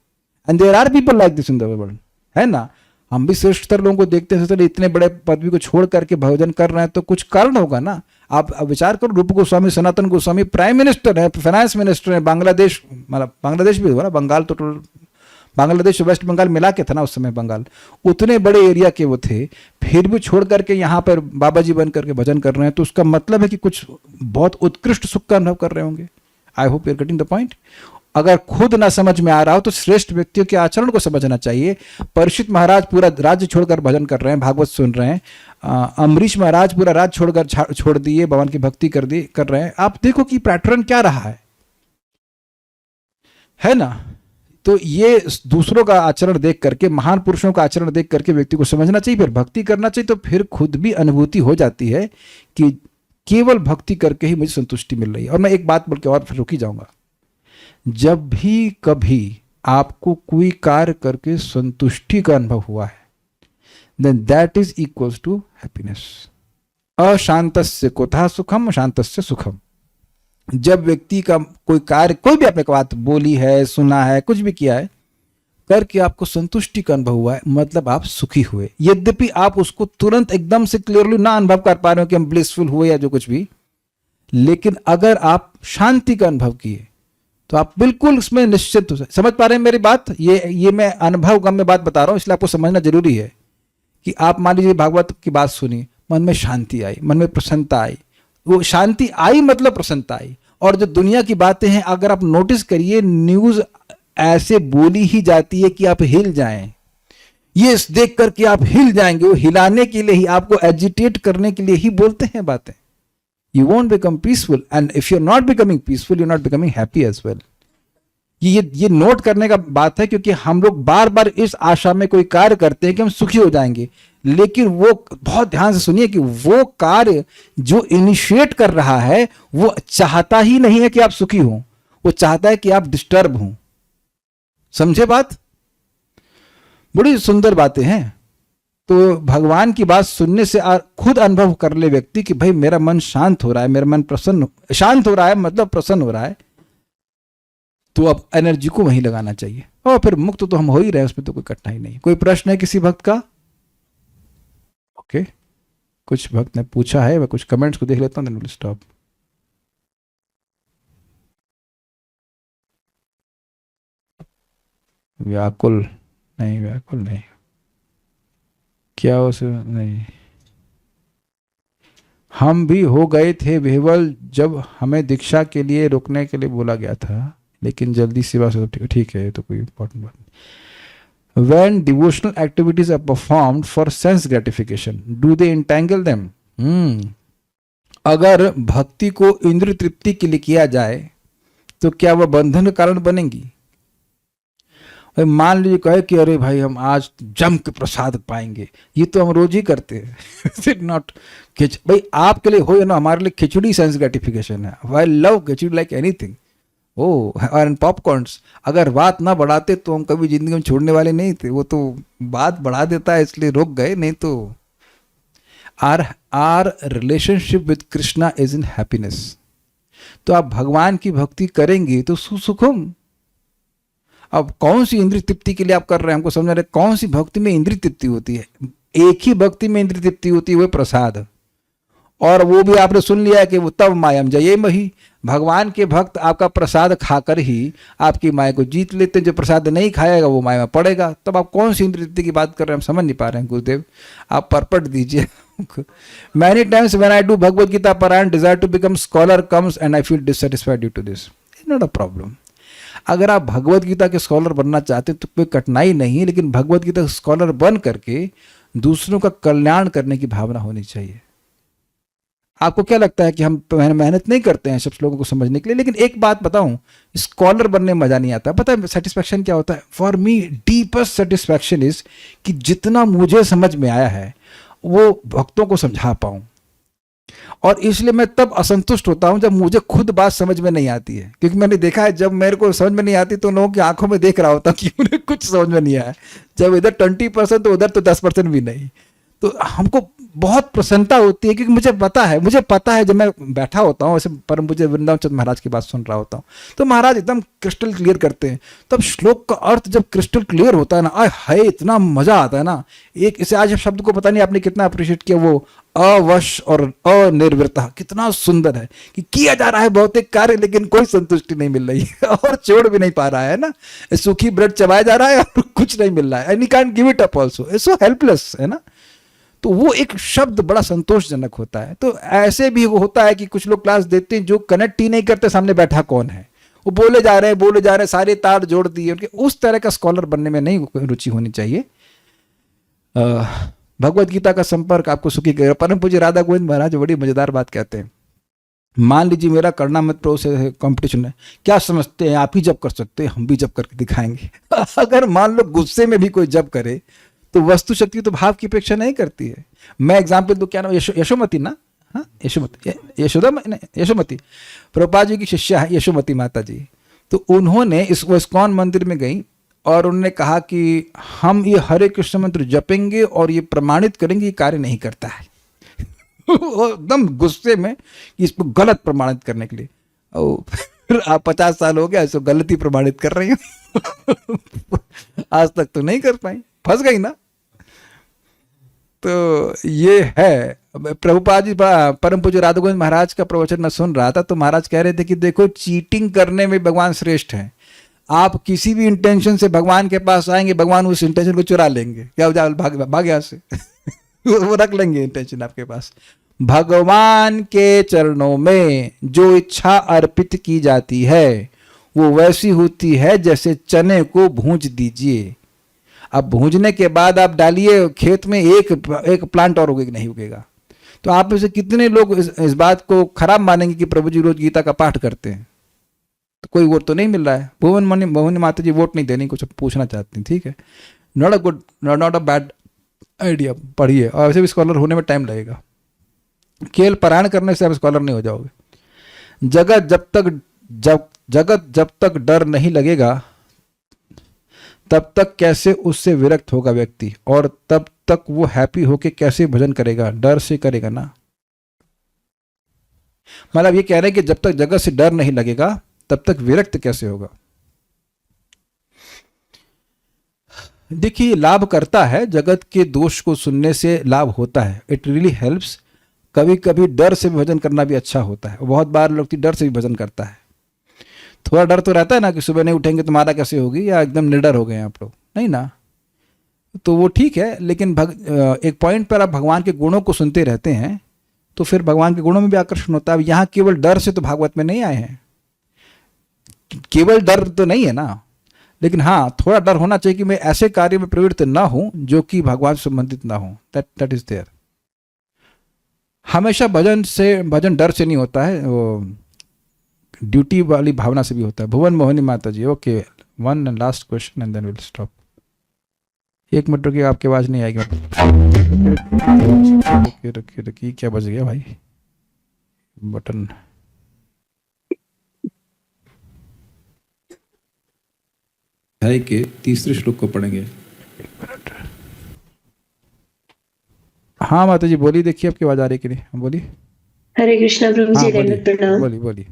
And there are people like this in the world, है ना? हम भी श्रेष्ठतर लोगों को देखते हैं, सोचते इतने बड़े पदवी को छोड़ करके भजन कर रहे हैं तो कुछ कारण होगा ना। आप विचार करो, रूप गोस्वामी, सनातन गोस्वामी प्राइम मिनिस्टर है, फाइनेंस मिनिस्टर है, बांग्लादेश, मतलब बांग्लादेश भी हुआ ना, बंगाल तो बांग्लादेश वेस्ट बंगाल मिला के था ना उस समय बंगाल, उतने बड़े एरिया के वो थे, फिर भी छोड़ करके यहाँ पर बाबा जी बन करके भजन कर रहे हैं, तो उसका मतलब है कि कुछ बहुत उत्कृष्ट सुख का अनुभव कर रहे होंगे। I hope you are getting the point. अगर खुद ना समझ में आ रहा हो तो श्रेष्ठ व्यक्तियों के आचरण को समझना चाहिए। परीक्षित महाराज पूरा राज्य छोड़कर भजन कर रहे हैं, भागवत सुन रहे हैं। अम्बरीश महाराज पूरा राज्य छोड़कर छोड़ दिए, भगवान की भक्ति कर रहे हैं। आप देखो कि पैटर्न क्या रहा है ना? तो ये दूसरों का आचरण देख करके, महान पुरुषों का आचरण देख करके व्यक्ति को समझना चाहिए, फिर भक्ति करना चाहिए। तो फिर खुद भी अनुभूति हो जाती है कि केवल भक्ति करके ही मुझे संतुष्टि मिल रही है। और मैं एक बात बोल के और फिर रुक ही जाऊंगा, जब भी कभी आपको कोई कार्य करके संतुष्टि का अनुभव हुआ है, then that is equals to happiness. अशांतस्य कुतः सुखम, शांतस्य सुखम। जब व्यक्ति का कोई कार्य, कोई भी आपने बात बोली है, सुना है, कुछ भी किया है, करके आपको संतुष्टि का अनुभव हुआ है, मतलब आप सुखी हुए। यद्यपि आप उसको तुरंत एकदम से क्लियरली ना अनुभव कर पा रहे हो कि हम ब्लिसफुल हुए या जो कुछ भी, लेकिन अगर आप शांति का अनुभव किए तो आप बिल्कुल उसमें निश्चित हो। समझ पा रहे हैं मेरी बात? ये मैं अनुभव गम में बात बता रहा हूं, इसलिए आपको समझना जरूरी है कि आप मान लीजिए भागवत की बात सुनी, मन में शांति आई, मन में प्रसन्नता आई। वो शांति आई मतलब प्रसन्नता आई। और जो दुनिया की बातें हैं, अगर आप नोटिस करिए, न्यूज ऐसे बोली ही जाती है कि आप हिल जाएं। ये देख करके आप हिल जाएंगे, वो हिलाने के लिए ही, आपको एजिटेट करने के लिए ही बोलते हैं बातें। You won't become peaceful, and if you're not becoming peaceful, you're not becoming happy as well. ये नोट करने का बात है, क्योंकि हम लोग बार बार इस आशा में कोई कार्य करते हैं कि हम सुखी हो जाएंगे, लेकिन वो बहुत ध्यान से सुनिए कि वो कार्य जो इनिशिएट कर रहा है वो चाहता ही नहीं है कि आप सुखी हो, वो चाहता है कि आप डिस्टर्ब हो। समझे बात? बड़ी सुंदर बातें हैं। तो भगवान की बात सुनने से खुद अनुभव कर ले व्यक्ति कि भाई मेरा मन शांत हो रहा है, मेरा मन शांत हो रहा है, मतलब प्रसन्न हो रहा है, तो अब एनर्जी को वहीं लगाना चाहिए। और फिर मुक्त तो हम हो ही रहे, उसमें तो कोई कठिनाई नहीं। कोई प्रश्न है किसी भक्त का? ओके, कुछ भक्त ने पूछा है, मैं कुछ कमेंट्स को देख लेता हूं, देन विल स्टॉप। व्याकुल नहीं, क्या उसे नहीं। हम भी हो गए थे विह्वल जब हमें दीक्षा के लिए रुकने के लिए बोला गया था, लेकिन जल्दी सेवा से ठीक है, ये तो कोई इंपॉर्टेंट बात नहीं। When devotional activities are performed for sense gratification, do they entangle them? अगर भक्ति को इंद्रिय तृप्ति के लिए किया जाए तो क्या वह बंधन का कारण बनेंगी? मान लीजिए कहे कि अरे भाई हम आज जम के प्रसाद पाएंगे, ये तो हम रोज ही करते हैं। नॉट भाई आपके लिए हो या ना, हमारे लिए खिचड़ी सेंस ग्रेटिफिकेशन है। I love khichdi like anything. और पॉपकॉर्न्स अगर बात ना बढ़ाते तो हम कभी जिंदगी में छोड़ने वाले नहीं थे। वो तो बात बढ़ा देता है इसलिए रुक गए, नहीं तो our relationship with Krishna is in happiness. तो आप भगवान की भक्ति करेंगे तो सुसुखम। अब कौन सी इंद्रिय तृप्ति के लिए आप कर रहे हैं, हमको समझ रहे कौन सी भक्ति में इंद्रिय तृप्ति होती है? एक ही भक्ति में इंद्रिय तृप्ति होती है, वो प्रसाद। और वो भी आपने सुन लिया कि वो तब मायम जये मही, भगवान के भक्त आपका प्रसाद खाकर ही आपकी माया को जीत लेते हैं। जो प्रसाद नहीं खाएगा वो माया में पड़ेगा। तब आप कौन सी इंद्र तृप्ति की बात कर रहे हैं, हम समझ नहीं पा रहे हैं गुरुदेव, आप परपट दीजिए। Many times when I do Bhagavad Gita parayan, desire to become scholar comes and I feel dissatisfied due to this. It's not a problem. अगर आप भगवद गीता के स्कॉलर बनना चाहते हैं तो कोई कठिनाई नहीं है, लेकिन भगवद गीता के स्कॉलर बन करके दूसरों का कल्याण करने की भावना होनी चाहिए। आपको क्या लगता है कि हम मेहनत नहीं करते हैं सब लोगों को समझने के लिए? लेकिन एक बात बताऊं, स्कॉलर बनने में मजा नहीं आता। पता है सेटिस्फैक्शन क्या होता है? For me deepest satisfaction is कि जितना मुझे समझ में आया है वो भक्तों को समझा पाऊं। और इसलिए मैं तब असंतुष्ट होता हूं जब मुझे खुद बात समझ में नहीं आती है, क्योंकि मैंने देखा है जब मेरे को समझ में नहीं आती तो लोगों की आंखों में देख रहा होता कि उन्हें कुछ समझ में नहीं आया। जब इधर 20% तो उधर तो 10% भी नहीं। तो हमको बहुत प्रसन्नता होती है, क्योंकि मुझे पता है जब मैं बैठा होता हूँ ऐसे परम पूज्य वृंदावन चंद्र महाराज की बात सुन रहा होता हूँ तो महाराज एकदम क्रिस्टल क्लियर करते हैं। तब श्लोक का अर्थ जब क्रिस्टल क्लियर होता है ना, आय हाय इतना मजा आता है ना। एक इसे आज शब्द को पता नहीं आपने कितना अप्रिशिएट किया, वो अवश और अनिर्वृता, कितना सुंदर है कि किया जा रहा है भौतिक कार्य लेकिन कोई संतुष्टि नहीं मिल रही है और छोड़ भी नहीं पा रहा है ना। सूखी ब्रेड चबाया जा रहा है और कुछ नहीं मिल रहा है, and you can give it up also, it's so helpless, है ना। तो वो एक शब्द बड़ा संतोषजनक होता है। तो ऐसे भी होता है कि कुछ लोग क्लास देते हैं जो कनेक्ट ही नहीं करते सामने बैठा कौन है, वो बोले जा रहे हैं सारे तार जोड़ दिए उनके। उस तरह का स्कॉलर बनने में नहीं रुचि होनी चाहिए। भगवत गीता का संपर्क आपको सुखी करेगा। परम पूज्य राधा गोविंद महाराज बड़ी मजेदार बात कहते हैं। मान लीजिए मेरा करना मत प्रो से कंपटीशन है, क्या समझते हैं आप ही जब कर सकते हैं, हम भी जब करके दिखाएंगे। अगर मान लो गुस्से में भी कोई जब करे तो वस्तु शक्ति तो भाव की अपेक्षा नहीं करती है। मैं एग्जाम्पल दूं, क्या नाम, यशोमती ना, हाँ यशोमती प्रभुपाद जी की शिष्या है यशोमती माता जी। तो उन्होंने इस्कॉन मंदिर में गई और उन्होंने कहा कि हम ये हरे कृष्ण मंत्र जपेंगे और ये प्रमाणित करेंगे ये कार्य नहीं करता है। एकदम गुस्से में कि इसको गलत प्रमाणित करने के लिए। फिर आप 50 साल हो गया इसको गलती प्रमाणित कर रही हो। आज तक तो नहीं कर पाई, फंस गई ना। तो ये है प्रभुपाद जी। परम पूज्य राधा गोविंद महाराज का प्रवचन मैं सुन रहा था तो महाराज कह रहे थे कि देखो चीटिंग करने में भगवान श्रेष्ठ है। आप किसी भी इंटेंशन से भगवान के पास आएंगे, भगवान उस इंटेंशन को चुरा लेंगे। क्या भाग यहाँ से। वो रख लेंगे इंटेंशन आपके पास। भगवान के चरणों में जो इच्छा अर्पित की जाती है वो वैसी होती है जैसे चने को भूंज दीजिए। अब भूंजने के बाद आप डालिए खेत में, एक प्लांट और उगेगा नहीं उगेगा। तो आप में से कितने लोग इस बात को खराब मानेंगे कि प्रभु जी रोज गीता का पाठ करते हैं? तो कोई वोट तो नहीं मिल रहा है। भुवन माता जी वोट नहीं देने कुछ पूछना चाहती, ठीक है, नॉट अ बैड आइडिया। पढ़िए, और वैसे भी स्कॉलर होने में टाइम लगेगा। केवल पारायण करने से आप स्कॉलर नहीं हो जाओगे। जगत जब तक डर नहीं लगेगा तब तक कैसे उससे विरक्त होगा व्यक्ति, और तब तक वो हैप्पी होके कैसे भजन करेगा? डर से करेगा ना। मतलब ये कह रहे हैं कि जब तक जगत से डर नहीं लगेगा तब तक विरक्त कैसे होगा? देखिए लाभ करता है, जगत के दोष को सुनने से लाभ होता है, इट रियली हेल्प्स। कभी कभी डर से भजन करना भी अच्छा होता है। बहुत बार लोग डर से भी भजन करता है। थोड़ा डर तो रहता है ना कि सुबह नहीं उठेंगे तो माता कैसे होगी, या एकदम निडर हो गए आप लोग, नहीं ना। तो वो ठीक है, लेकिन एक पॉइंट पर आप भगवान के गुणों को सुनते रहते हैं तो फिर भगवान के गुणों में भी आकर्षण होता है। यहाँ केवल डर से तो भागवत में नहीं आए हैं, केवल डर तो नहीं है ना, लेकिन हाँ थोड़ा डर होना चाहिए कि मैं ऐसे कार्य में प्रवृत्त ना हूं जो कि भगवान से संबंधित ना हो। That is there. हमेशा भजन डर से नहीं होता है, वो ड्यूटी वाली भावना से भी होता है। Bhuvan Mohini Mata ji, okay, one and last question and then will stop. 1 minute रुकिए, आपकी आवाज नहीं आएगी। रखिए, क्या बज गया भाई बटन? अध्याय के 3रे श्लोक को पढ़ेंगे। हाँ माता जी बोलिए, देखिए आपकी आवाज आ रही कि नहीं, बोलिए। हरे कृष्णा प्रभु जी, दंडवत प्रणाम। बोलिए।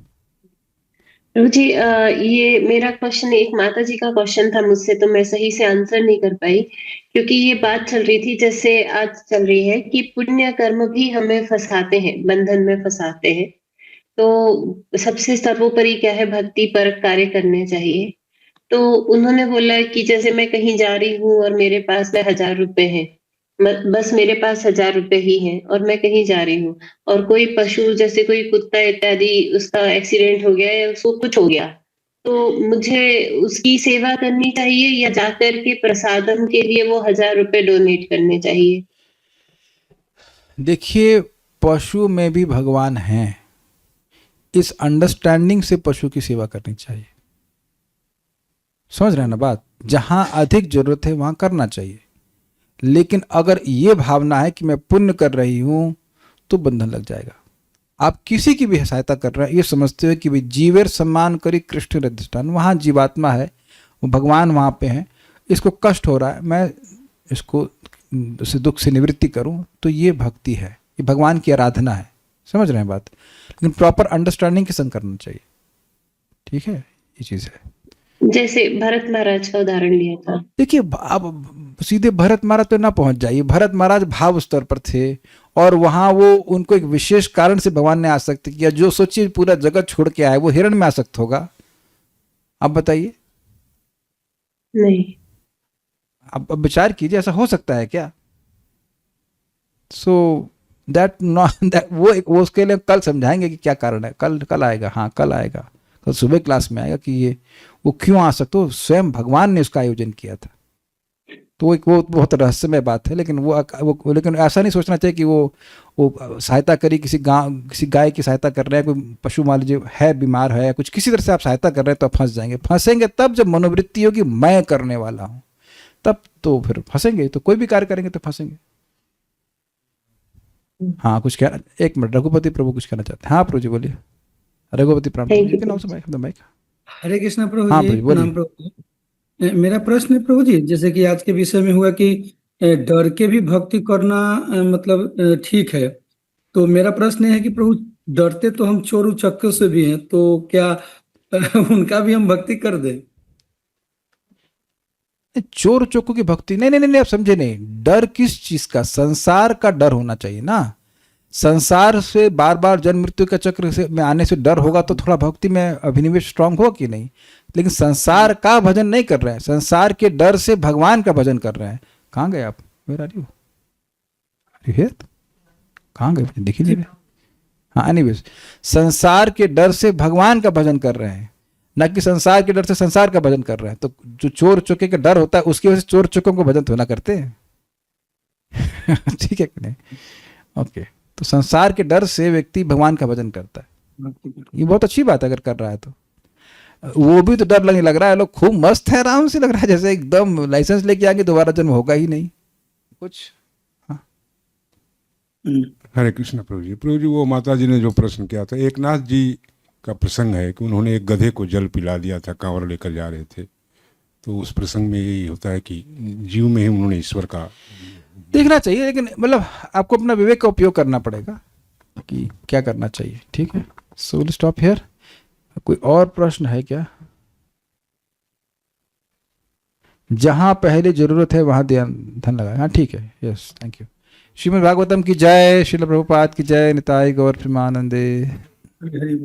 प्रभु जी, ये मेरा क्वेश्चन एक माता जी का क्वेश्चन था मुझसे, तो मैं सही से आंसर नहीं कर पाई, क्योंकि ये बात चल रही थी जैसे आज चल रही है कि पुण्य कर्म भी हमें फंसाते हैं, बंधन में फंसाते हैं। तो सबसे सर्वोपरि क्या है, भक्ति पर कार्य करने चाहिए। तो उन्होंने बोला कि जैसे मैं कहीं जा रही हूँ और मेरे पास में 1000 रुपए हैं, बस मेरे पास 1000 रुपए ही हैं और मैं कहीं जा रही हूँ, और कोई पशु जैसे कोई कुत्ता इत्यादि, उसका एक्सीडेंट हो गया या उसको कुछ हो गया, तो मुझे उसकी सेवा करनी चाहिए या जाकर के प्रसादम के लिए वो 1000 रुपए डोनेट करने चाहिए? देखिए, पशु में भी भगवान हैं, इस अंडरस्टैंडिंग से पशु की सेवा करनी चाहिए। समझ रहे हैं ना बात? जहां अधिक जरूरत है वहां करना चाहिए, लेकिन अगर ये भावना है कि मैं पुण्य कर रही हूं तो बंधन लग जाएगा। आप किसी की भी सहायता कर रहे हैं, ये समझते हो कि भाई जीवेर सम्मान करी कृष्ण अधिष्ठान, वहां जीवात्मा है, वो भगवान वहां पे हैं, इसको कष्ट हो रहा है, मैं इसको उसे दुख से निवृत्ति करूं, तो ये भक्ति है, ये भगवान की आराधना है। समझ रहे हैं बात? लेकिन प्रॉपर अंडरस्टैंडिंग के संग करना चाहिए। ठीक है, ये चीज़ है। जैसे भरत महाराज का उदाहरण लिया था। देखिए, अब सीधे भरत महाराज पे ना पहुंच जाइए। भरत महाराज भाव स्तर पर थे, और वहां वो उनको एक विशेष कारण से भगवान ने आसक्त किया। जो सोचिए पूरा जगत छोड़ के आए, वो हिरण में आसक्त होगा? आप बताइए। नहीं। अब विचार कीजिए, ऐसा हो सकता है क्या? सो दैट नॉट दैट वो उसके लिए कल समझाएंगे कि क्या कारण है। कल कल आएगा, हाँ कल आएगा, कल सुबह क्लास में आएगा कि ये वो क्यों आ सकते हो, स्वयं भगवान ने उसका आयोजन किया था। तो एक वो बहुत रहस्यमय बात है, लेकिन वो लेकिन ऐसा नहीं सोचना चाहिए कि वो सहायता करी, किसी गाय की सहायता कर रहे हैं, कोई पशु मान लीजिए है बीमार है या कुछ, किसी तरह से आप सहायता कर रहे हैं तो आप फंस जाएंगे। फंसेंगे तब जब मनोवृत्ति होगी मैं करने वाला हूँ, तब तो फिर फंसेंगे। तो कोई भी कार्य करेंगे तो फंसेंगे। हाँ, कुछ कहना, एक मिनट, रघुपति प्रभु कुछ कहना चाहते हैं। हाँ प्रभु जी बोलिए। रघुपति प्राण प्रभु, थैंक यू यू कैन प्रभु ऑल्सो जी। Mike the mike. Hare Krishna प्रभु हाँ जी, प्रभु जी प्रणाम बोलिए। प्रभु जी। मेरा प्रश्न है प्रभु जी, जैसे कि आज के विषय में हुआ कि डर के भी भक्ति करना मतलब ठीक है। तो मेरा प्रश्न है कि प्रभु, डरते तो हम चोर उचक्कों से भी हैं, तो क्या उनका भी हम भक्ति कर दें? चोर चोकों की भक्ति नहीं, नहीं नहीं नहीं, आप समझे नहीं। डर किस चीज का? संसार का डर होना चाहिए ना। संसार से बार बार जन्म मृत्यु के चक्र से में आने से डर होगा तो थोड़ा भक्ति में अभिनिवेश स्ट्रांग हो कि नहीं। लेकिन संसार का भजन नहीं कर रहे हैं, संसार के डर से भगवान का भजन कर रहे हैं। कहाँ गए आप? Where are you? हियर? कहाँ गए? दिख ही नहीं रहे। हाँ, एनीवेज, संसार के डर से भगवान का भजन कर रहे हैं, न कि संसार के डर से संसार का भजन कर रहे हैं। तो जो चोर चुके का डर होता है उसकी वजह से चोर चुकों को भजन थोड़ा करते हैं। ठीक है कि नहीं? ओके। तो संसार के डर से व्यक्ति भगवान का भजन करता है, ये बहुत अच्छी बात है अगर कर रहा है तो। वो भी तो डर लगने लग रहा है, लोग खूब मस्त है, आराम से लग रहा है जैसे एकदम लाइसेंस लेके आगे दोबारा जन्म होगा ही नहीं कुछ। हाँ। हरे कृष्ण प्रभु जी। प्रभु जी, वो माता जी ने जो प्रश्न किया था, एकनाथ जी का प्रसंग है कि उन्होंने एक गधे को जल पिला दिया था, कांवर लेकर जा रहे थे। तो उस प्रसंग में यही होता है कि जीव में ही उन्होंने ईश्वर का देखना चाहिए, लेकिन मतलब आपको अपना विवेक का उपयोग करना पड़ेगा कि क्या करना चाहिए। ठीक है, सो विल स्टॉप हियर। कोई और प्रश्न है क्या? जहां पहले जरूरत है वहां ध्यान धन लगाए। हाँ ठीक है, yes, thank you. Shrimad Bhagavatam की जय, श्रील प्रभुपाद की जय, निताई गौर प्रेमानंदे। हरि